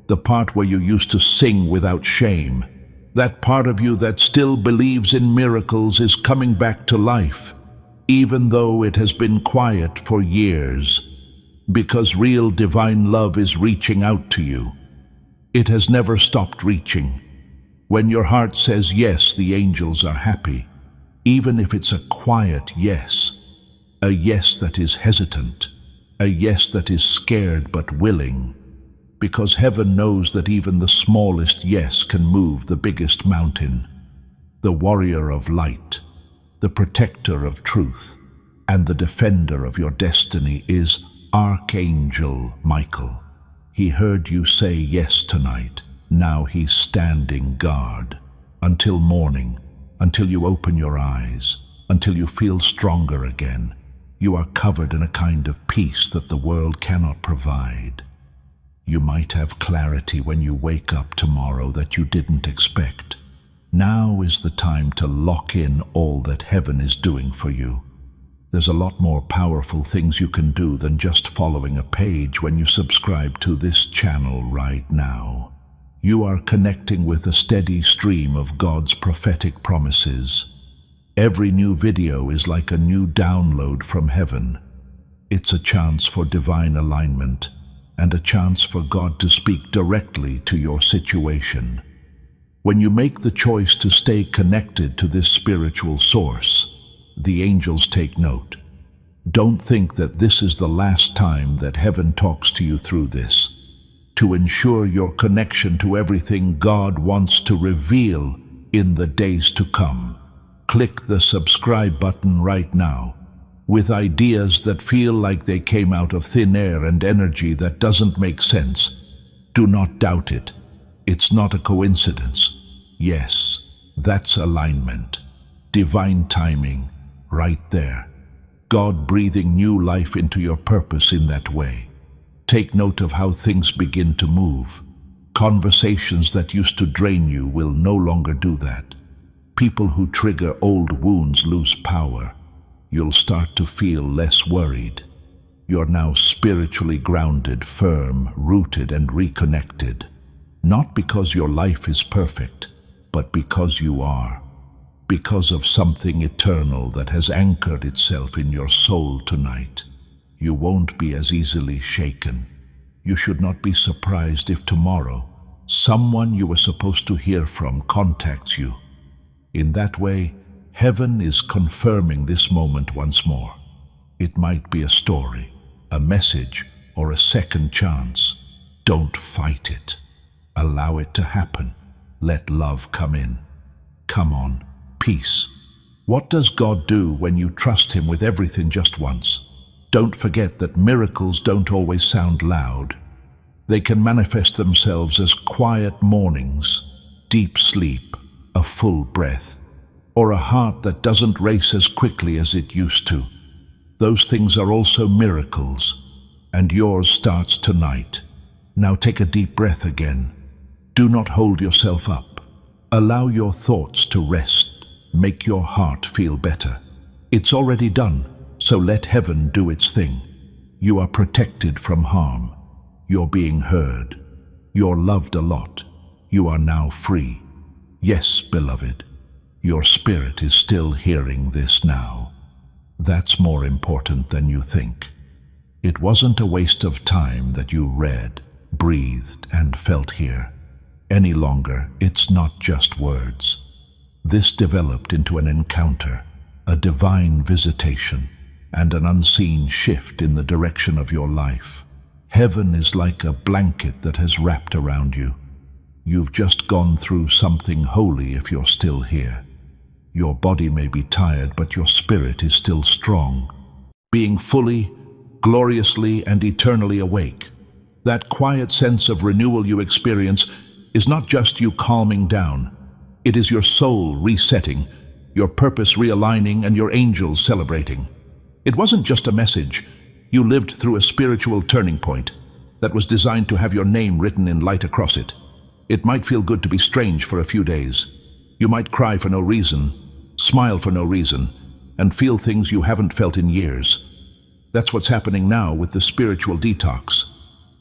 the part where you used to sing without shame, that part of you that still believes in miracles is coming back to life, even though it has been quiet for years, because real divine love is reaching out to you. It has never stopped reaching. When your heart says yes, the angels are happy, even if it's a quiet yes, a yes that is hesitant, a yes that is scared but willing, because heaven knows that even the smallest yes can move the biggest mountain. The warrior of light, the protector of truth, and the defender of your destiny is Archangel Michael. He heard you say yes tonight. Now he's standing guard until morning, until you open your eyes, until you feel stronger again. You are covered in a kind of peace that the world cannot provide. You might have clarity when you wake up tomorrow that you didn't expect. Now is the time to lock in all that heaven is doing for you. There's a lot more powerful things you can do than just following a page when you subscribe to this channel right now. You are connecting with a steady stream of God's prophetic promises. Every new video is like a new download from heaven. It's a chance for divine alignment and a chance for God to speak directly to your situation. When you make the choice to stay connected to this spiritual source, the angels take note. Don't think that this is the last time that heaven talks to you through this. To ensure your connection to everything God wants to reveal in the days to come, click the subscribe button right now. With ideas that feel like they came out of thin air and energy that doesn't make sense, do not doubt it. It's not a coincidence. Yes, that's alignment. Divine timing, right there. God breathing new life into your purpose in that way. Take note of how things begin to move. Conversations that used to drain you will no longer do that. People who trigger old wounds lose power. You'll start to feel less worried. You're now spiritually grounded, firm, rooted, and reconnected. Not because your life is perfect, but because you are. Because of something eternal that has anchored itself in your soul tonight. You won't be as easily shaken. You should not be surprised if tomorrow someone you were supposed to hear from contacts you. In that way, heaven is confirming this moment once more. It might be a story, a message, or a second chance. Don't fight it. Allow it to happen. Let love come in. Come on, peace. What does God do when you trust Him with everything just once? Don't forget that miracles don't always sound loud. They can manifest themselves as quiet mornings, deep sleep, a full breath, or a heart that doesn't race as quickly as it used to. Those things are also miracles, and yours starts tonight. Now take a deep breath again. Do not hold yourself up. Allow your thoughts to rest. Make your heart feel better. It's already done, so let heaven do its thing. You are protected from harm. You're being heard. You're loved a lot. You are now free. Yes, beloved, your spirit is still hearing this now. That's more important than you think. It wasn't a waste of time that you read, breathed, and felt here. Any longer, it's not just words. This developed into an encounter, a divine visitation, and an unseen shift in the direction of your life. Heaven is like a blanket that has wrapped around you. You've just gone through something holy if you're still here. Your body may be tired, but your spirit is still strong. Being fully, gloriously, and eternally awake. That quiet sense of renewal you experience is not just you calming down. It is your soul resetting, your purpose realigning, and your angels celebrating. It wasn't just a message. You lived through a spiritual turning point that was designed to have your name written in light across it. It might feel good to be strange for a few days. You might cry for no reason, smile for no reason, and feel things you haven't felt in years. That's what's happening now with the spiritual detox.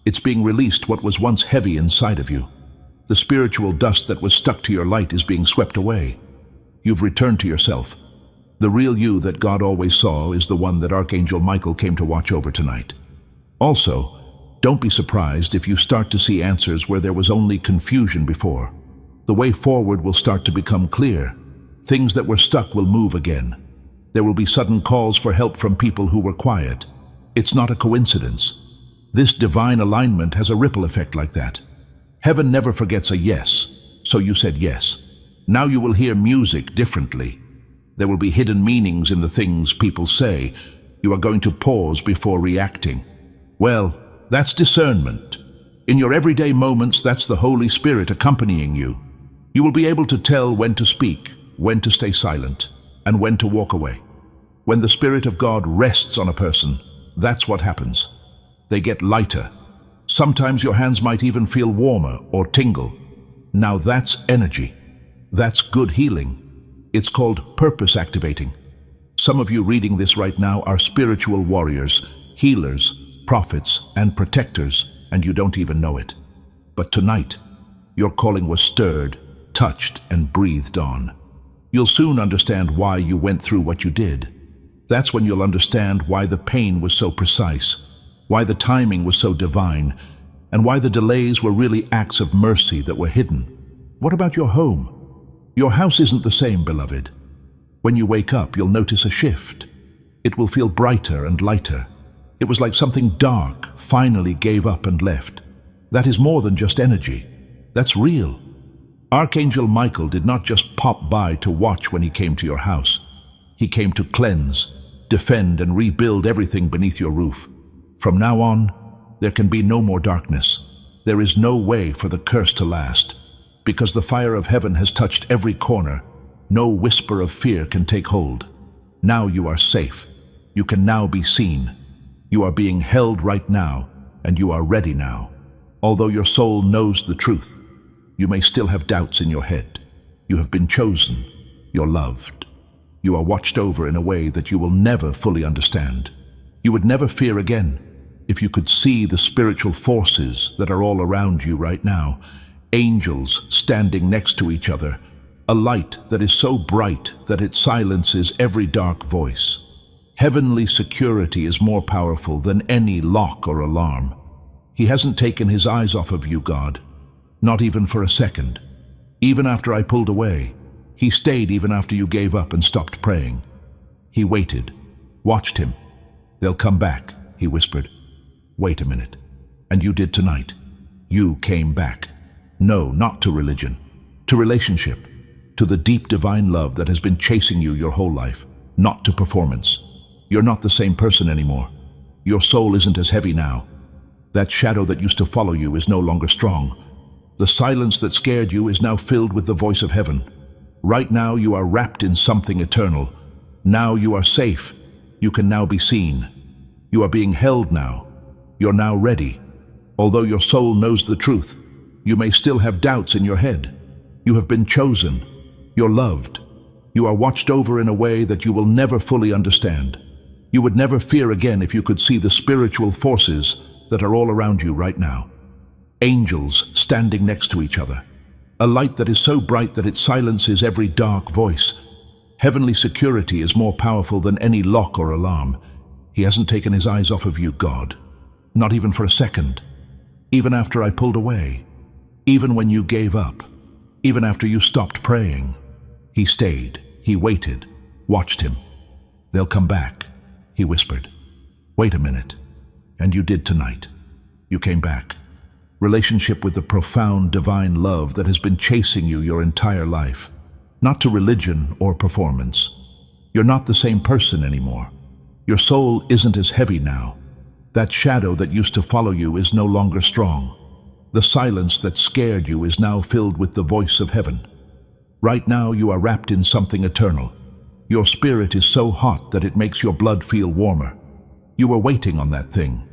It's being released what was once heavy inside of you. The spiritual dust that was stuck to your light is being swept away. You've returned to yourself. The real you that God always saw is the one that Archangel Michael came to watch over tonight. Also, don't be surprised if you start to see answers where there was only confusion before. The way forward will start to become clear. Things that were stuck will move again. There will be sudden calls for help from people who were quiet. It's not a coincidence. This divine alignment has a ripple effect like that. Heaven never forgets a yes, so you said yes. Now you will hear music differently. There will be hidden meanings in the things people say. You are going to pause before reacting. Well, that's discernment. In your everyday moments, that's the Holy Spirit accompanying you. You will be able to tell when to speak, when to stay silent, and when to walk away. When the Spirit of God rests on a person, that's what happens. They get lighter. Sometimes your hands might even feel warmer or tingle. Now that's energy. That's good healing. It's called purpose activating. Some of you reading this right now are spiritual warriors, healers, prophets, and protectors, and you don't even know it. But tonight, your calling was stirred, touched, and breathed on. You'll soon understand why you went through what you did. That's when you'll understand why the pain was so precise, why the timing was so divine, and why the delays were really acts of mercy that were hidden. What about your home? Your house isn't the same, beloved. When you wake up, you'll notice a shift. It will feel brighter and lighter. It was like something dark finally gave up and left. That is more than just energy. That's real. Archangel Michael did not just pop by to watch when he came to your house. He came to cleanse, defend, and rebuild everything beneath your roof. From now on, there can be no more darkness. There is no way for the curse to last. Because the fire of heaven has touched every corner, no whisper of fear can take hold. Now you are safe. You can now be seen. You are being held right now, and you are ready now. Although your soul knows the truth, you may still have doubts in your head. You have been chosen. You're loved. You are watched over in a way that you will never fully understand. You would never fear again if you could see the spiritual forces that are all around you right now. Angels standing next to each other, a light that is so bright that it silences every dark voice. Heavenly security is more powerful than any lock or alarm. He hasn't taken his eyes off of you, God, not even for a second. Even after I pulled away, he stayed even after you gave up and stopped praying. He waited, watched him. They'll come back, he whispered. Wait a minute. And you did tonight. You came back. No, not to religion, to relationship, to the deep divine love that has been chasing you your whole life, not to performance. You're not the same person anymore. Your soul isn't as heavy now. That shadow that used to follow you is no longer strong. The silence that scared you is now filled with the voice of heaven. Right now you are wrapped in something eternal. Now you are safe. You can now be seen. You are being held now. You're now ready. Although your soul knows the truth, you may still have doubts in your head. You have been chosen. You're loved. You are watched over in a way that you will never fully understand. You would never fear again if you could see the spiritual forces that are all around you right now. Angels standing next to each other. A light that is so bright that it silences every dark voice. Heavenly security is more powerful than any lock or alarm. He hasn't taken his eyes off of you, God. Not even for a second. Even after I pulled away. Even when you gave up. Even after you stopped praying. He stayed. He waited. Watched him. They'll come back, he whispered. Wait a minute. And you did tonight. You came back. Relationship with the profound divine love that has been chasing you your entire life. Not to religion or performance. You're not the same person anymore. Your soul isn't as heavy now. That shadow that used to follow you is no longer strong. The silence that scared you is now filled with the voice of heaven. Right now you are wrapped in something eternal. Your spirit is so hot that it makes your blood feel warmer. You are waiting on that thing.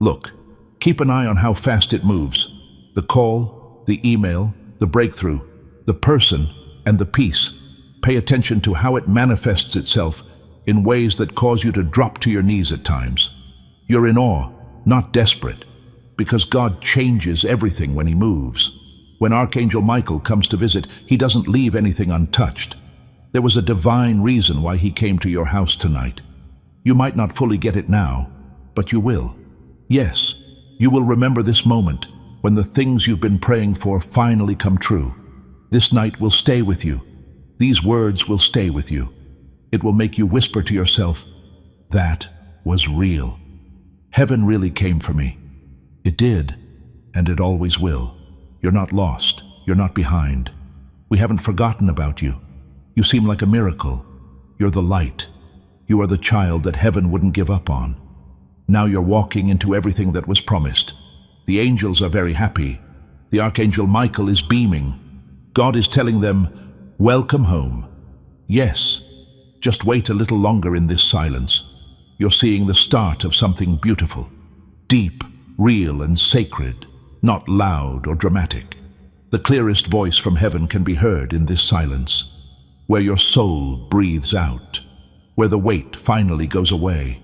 Look, keep an eye on how fast it moves. The call, the email, the breakthrough, the person, and the peace. Pay attention to how it manifests itself in ways that cause you to drop to your knees at times. You're in awe, not desperate, because God changes everything when he moves. When Archangel Michael comes to visit, he doesn't leave anything untouched. There was a divine reason why he came to your house tonight. You might not fully get it now, but you will. Yes, you will remember this moment when the things you've been praying for finally come true. This night will stay with you. These words will stay with you. It will make you whisper to yourself, that was real. Heaven really came for me. It did, and it always will. You're not lost. You're not behind. We haven't forgotten about you. You seem like a miracle. You're the light. You are the child that heaven wouldn't give up on. Now you're walking into everything that was promised. The angels are very happy. The Archangel Michael is beaming. God is telling them, welcome home. Yes, just wait a little longer in this silence. You're seeing the start of something beautiful, deep, real, and sacred, not loud or dramatic. The clearest voice from heaven can be heard in this silence, where your soul breathes out, where the weight finally goes away.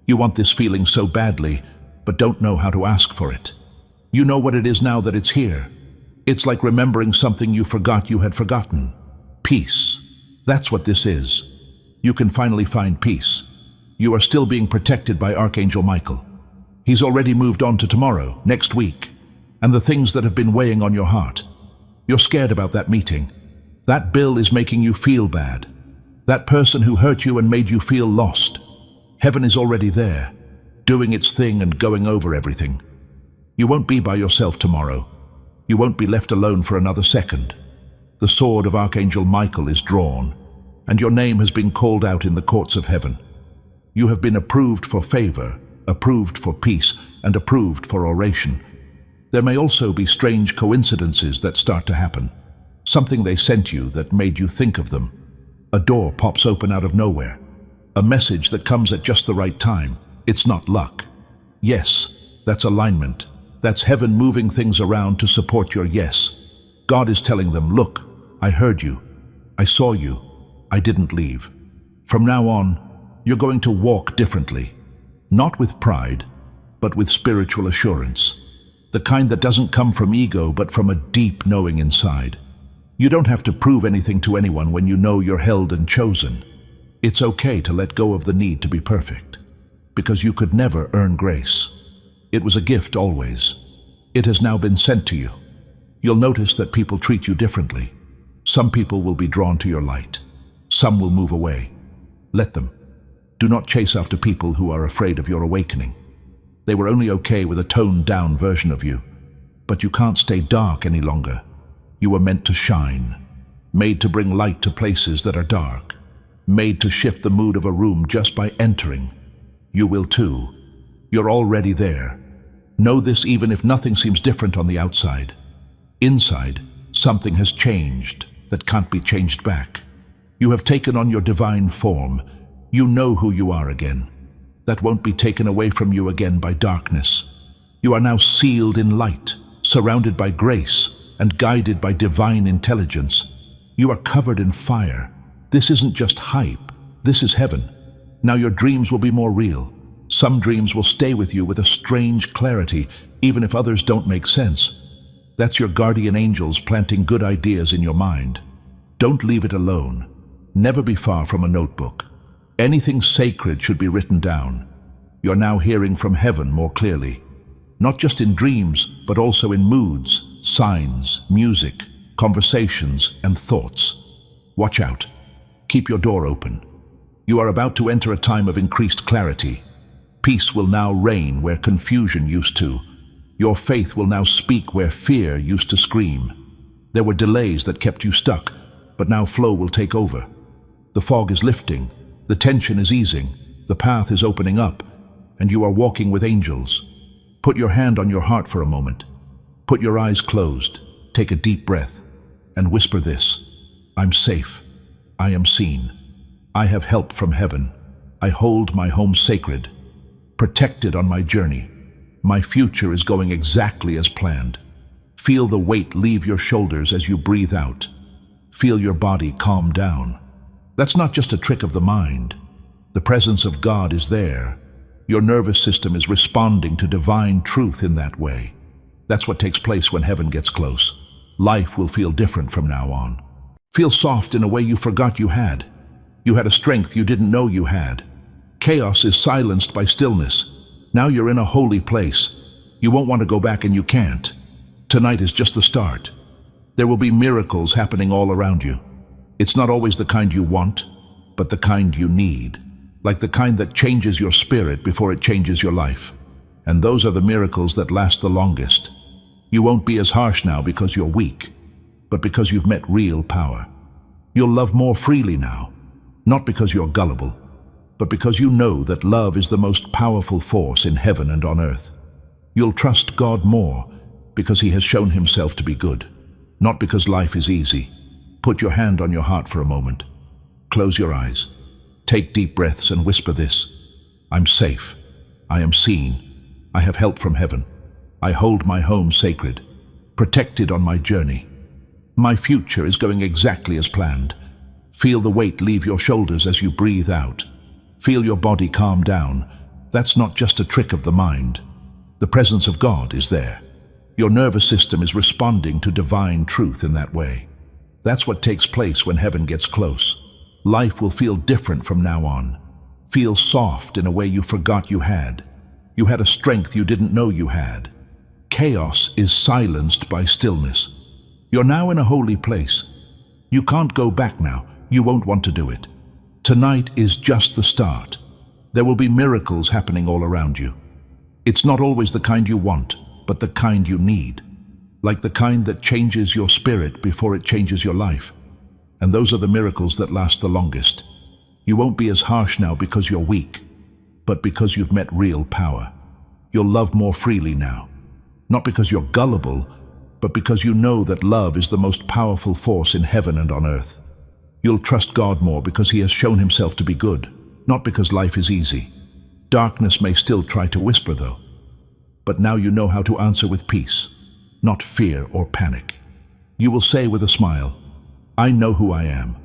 You want this feeling so badly, but don't know how to ask for it. You know what it is now that it's here. It's like remembering something you forgot you had forgotten. Peace. That's what this is. You can finally find peace. You are still being protected by Archangel Michael. He's already moved on to tomorrow, next week, and the things that have been weighing on your heart. You're scared about that meeting. That bill is making you feel bad. That person who hurt you and made you feel lost. Heaven is already there, doing its thing and going over everything. You won't be by yourself tomorrow. You won't be left alone for another second. The sword of Archangel Michael is drawn, and your name has been called out in the courts of heaven. You have been approved for favor, approved for peace, and approved for oration. There may also be strange coincidences that start to happen. Something they sent you that made you think of them. A door pops open out of nowhere. A message that comes at just the right time. It's not luck. Yes, that's alignment. That's heaven moving things around to support your yes. God is telling them, look, I heard you. I saw you. I didn't leave. From now on, you're going to walk differently. Not with pride, but with spiritual assurance. The kind that doesn't come from ego, but from a deep knowing inside. You don't have to prove anything to anyone when you know you're held and chosen. It's okay to let go of the need to be perfect, because you could never earn grace. It was a gift always. It has now been sent to you. You'll notice that people treat you differently. Some people will be drawn to your light. Some will move away. Let them. Do not chase after people who are afraid of your awakening. They were only okay with a toned-down version of you. But you can't stay dark any longer. You were meant to shine, made to bring light to places that are dark, made to shift the mood of a room just by entering. You will too. You're already there. Know this even if nothing seems different on the outside. Inside, something has changed that can't be changed back. You have taken on your divine form. You know who you are again. That won't be taken away from you again by darkness. You are now sealed in light, surrounded by grace, and guided by divine intelligence. You are covered in fire. This isn't just hype. This is heaven. Now your dreams will be more real. Some dreams will stay with you with a strange clarity, even if others don't make sense. That's your guardian angels planting good ideas in your mind. Don't leave it alone. Never be far from a notebook. Anything sacred should be written down. You're now hearing from heaven more clearly. Not just in dreams, but also in moods, signs, music, conversations, and thoughts. Watch out. Keep your door open. You are about to enter a time of increased clarity. Peace will now reign where confusion used to. Your faith will now speak where fear used to scream. There were delays that kept you stuck, but now flow will take over. The fog is lifting, the tension is easing, the path is opening up, and you are walking with angels. Put your hand on your heart for a moment. Put your eyes closed, take a deep breath, and whisper this: I'm safe. I am seen. I have help from heaven. I hold my home sacred, protected on my journey. My future is going exactly as planned. Feel the weight leave your shoulders as you breathe out. Feel your body calm down. That's not just a trick of the mind. The presence of God is there. Your nervous system is responding to divine truth in that way. That's what takes place when heaven gets close. Life will feel different from now on. Feel soft in a way you forgot you had. You had a strength you didn't know you had. Chaos is silenced by stillness. Now you're in a holy place. You won't want to go back, and you can't. Tonight is just the start. There will be miracles happening all around you. It's not always the kind you want, but the kind you need. Like the kind that changes your spirit before it changes your life. And those are the miracles that last the longest. You won't be as harsh now because you're weak, but because you've met real power. You'll love more freely now, not because you're gullible, but because you know that love is the most powerful force in heaven and on earth. You'll trust God more because He has shown Himself to be good, not because life is easy. Put your hand on your heart for a moment. Close your eyes. Take deep breaths and whisper this: I'm safe. I am seen. I have help from heaven. I hold my home sacred, protected on my journey. My future is going exactly as planned. Feel the weight leave your shoulders as you breathe out. Feel your body calm down. That's not just a trick of the mind. The presence of God is there. Your nervous system is responding to divine truth in that way. That's what takes place when heaven gets close. Life will feel different from now on. Feel soft in a way you forgot you had. You had a strength you didn't know you had. Chaos is silenced by stillness. You're now in a holy place. You can't go back now. You won't want to do it. Tonight is just the start. There will be miracles happening all around you. It's not always the kind you want, but the kind you need. Like the kind that changes your spirit before it changes your life. And those are the miracles that last the longest. You won't be as harsh now because you're weak, but because you've met real power. You'll love more freely now. Not because you're gullible, but because you know that love is the most powerful force in heaven and on earth. You'll trust God more because He has shown Himself to be good, not because life is easy. Darkness may still try to whisper, though. But now you know how to answer with peace, not fear or panic. You will say with a smile, I know who I am.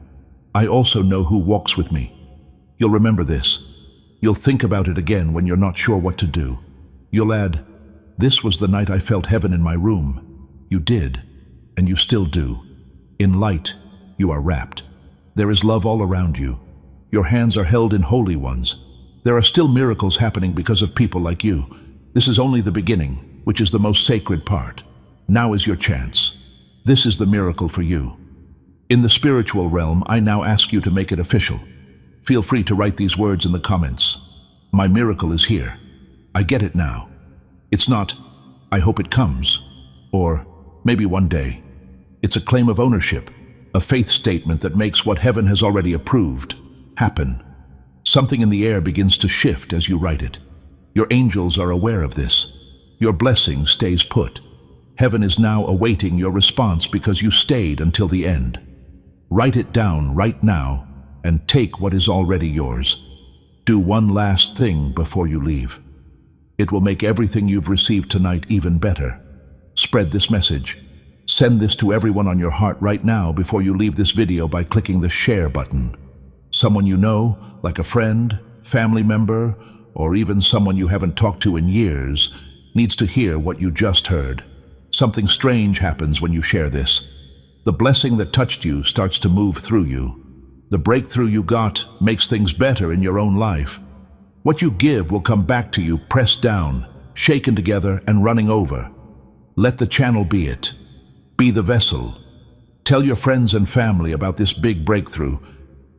I also know who walks with me. You'll remember this. You'll think about it again when you're not sure what to do. You'll add, this was the night I felt heaven in my room. You did, and you still do. In light, you are wrapped. There is love all around you. Your hands are held in holy ones. There are still miracles happening because of people like you. This is only the beginning, which is the most sacred part. Now is your chance. This is the miracle for you. In the spiritual realm, I now ask you to make it official. Feel free to write these words in the comments. My miracle is here. I get it now. It's not, I hope it comes, or maybe one day. It's a claim of ownership, a faith statement that makes what heaven has already approved happen. Something in the air begins to shift as you write it. Your angels are aware of this. Your blessing stays put. Heaven is now awaiting your response because you stayed until the end. Write it down right now and take what is already yours. Do one last thing before you leave. It will make everything you've received tonight even better. Spread this message. Send this to everyone on your heart right now before you leave this video by clicking the share button. Someone you know, like a friend, family member, or even someone you haven't talked to in years, needs to hear what you just heard. Something strange happens when you share this. The blessing that touched you starts to move through you. The breakthrough you got makes things better in your own life. What you give will come back to you pressed down, shaken together, and running over. Let the channel be it. Be the vessel. Tell your friends and family about this big breakthrough,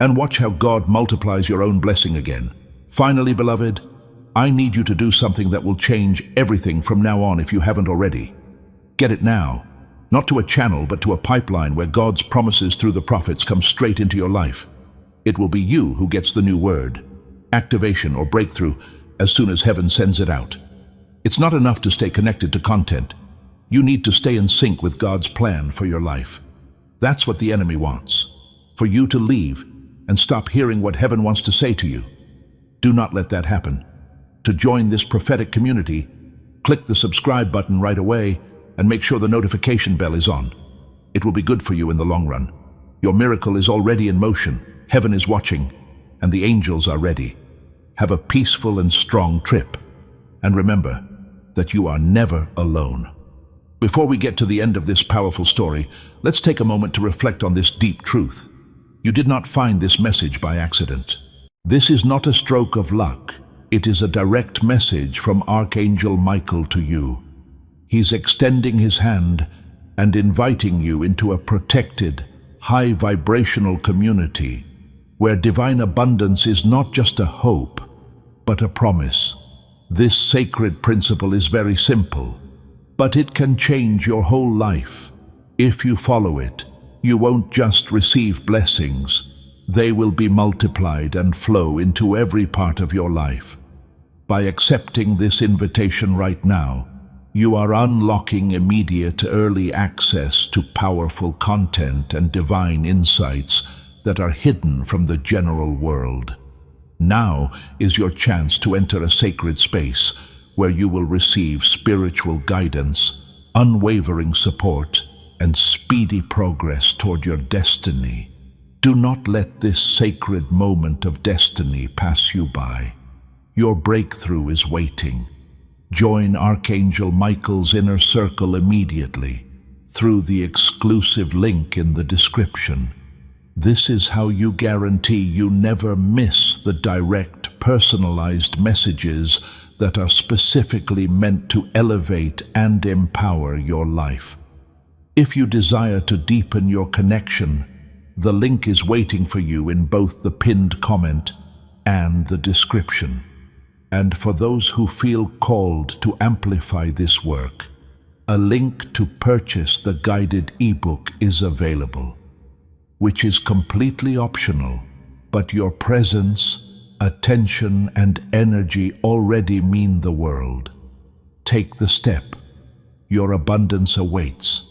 and watch how God multiplies your own blessing again. Finally, beloved, I need you to do something that will change everything from now on if you haven't already. Get it now. Not to a channel, but to a pipeline where God's promises through the prophets come straight into your life. It will be you who gets the new word, activation or breakthrough, as soon as heaven sends it out. It's not enough to stay connected to content. You need to stay in sync with God's plan for your life. That's what the enemy wants, for you to leave and stop hearing what heaven wants to say to you. Do not let that happen. To join this prophetic community, click the subscribe button right away and make sure the notification bell is on. It will be good for you in the long run. Your miracle is already in motion, heaven is watching, and the angels are ready. Have a peaceful and strong trip. And remember that you are never alone. Before we get to the end of this powerful story, let's take a moment to reflect on this deep truth. You did not find this message by accident. This is not a stroke of luck. It is a direct message from Archangel Michael to you. He's extending his hand and inviting you into a protected, high-vibrational community where divine abundance is not just a hope, but a promise. This sacred principle is very simple, but it can change your whole life. If you follow it, you won't just receive blessings. They will be multiplied and flow into every part of your life. By accepting this invitation right now, you are unlocking immediate early access to powerful content and divine insights that are hidden from the general world. Now is your chance to enter a sacred space where you will receive spiritual guidance, unwavering support, and speedy progress toward your destiny. Do not let this sacred moment of destiny pass you by. Your breakthrough is waiting. Join Archangel Michael's inner circle immediately through the exclusive link in the description. This is how you guarantee you never miss the direct, personalized messages that are specifically meant to elevate and empower your life. If you desire to deepen your connection, the link is waiting for you in both the pinned comment and the description. And for those who feel called to amplify this work, a link to purchase the guided ebook is available, which is completely optional, but your presence, attention, and energy already mean the world. Take the step. Your abundance awaits.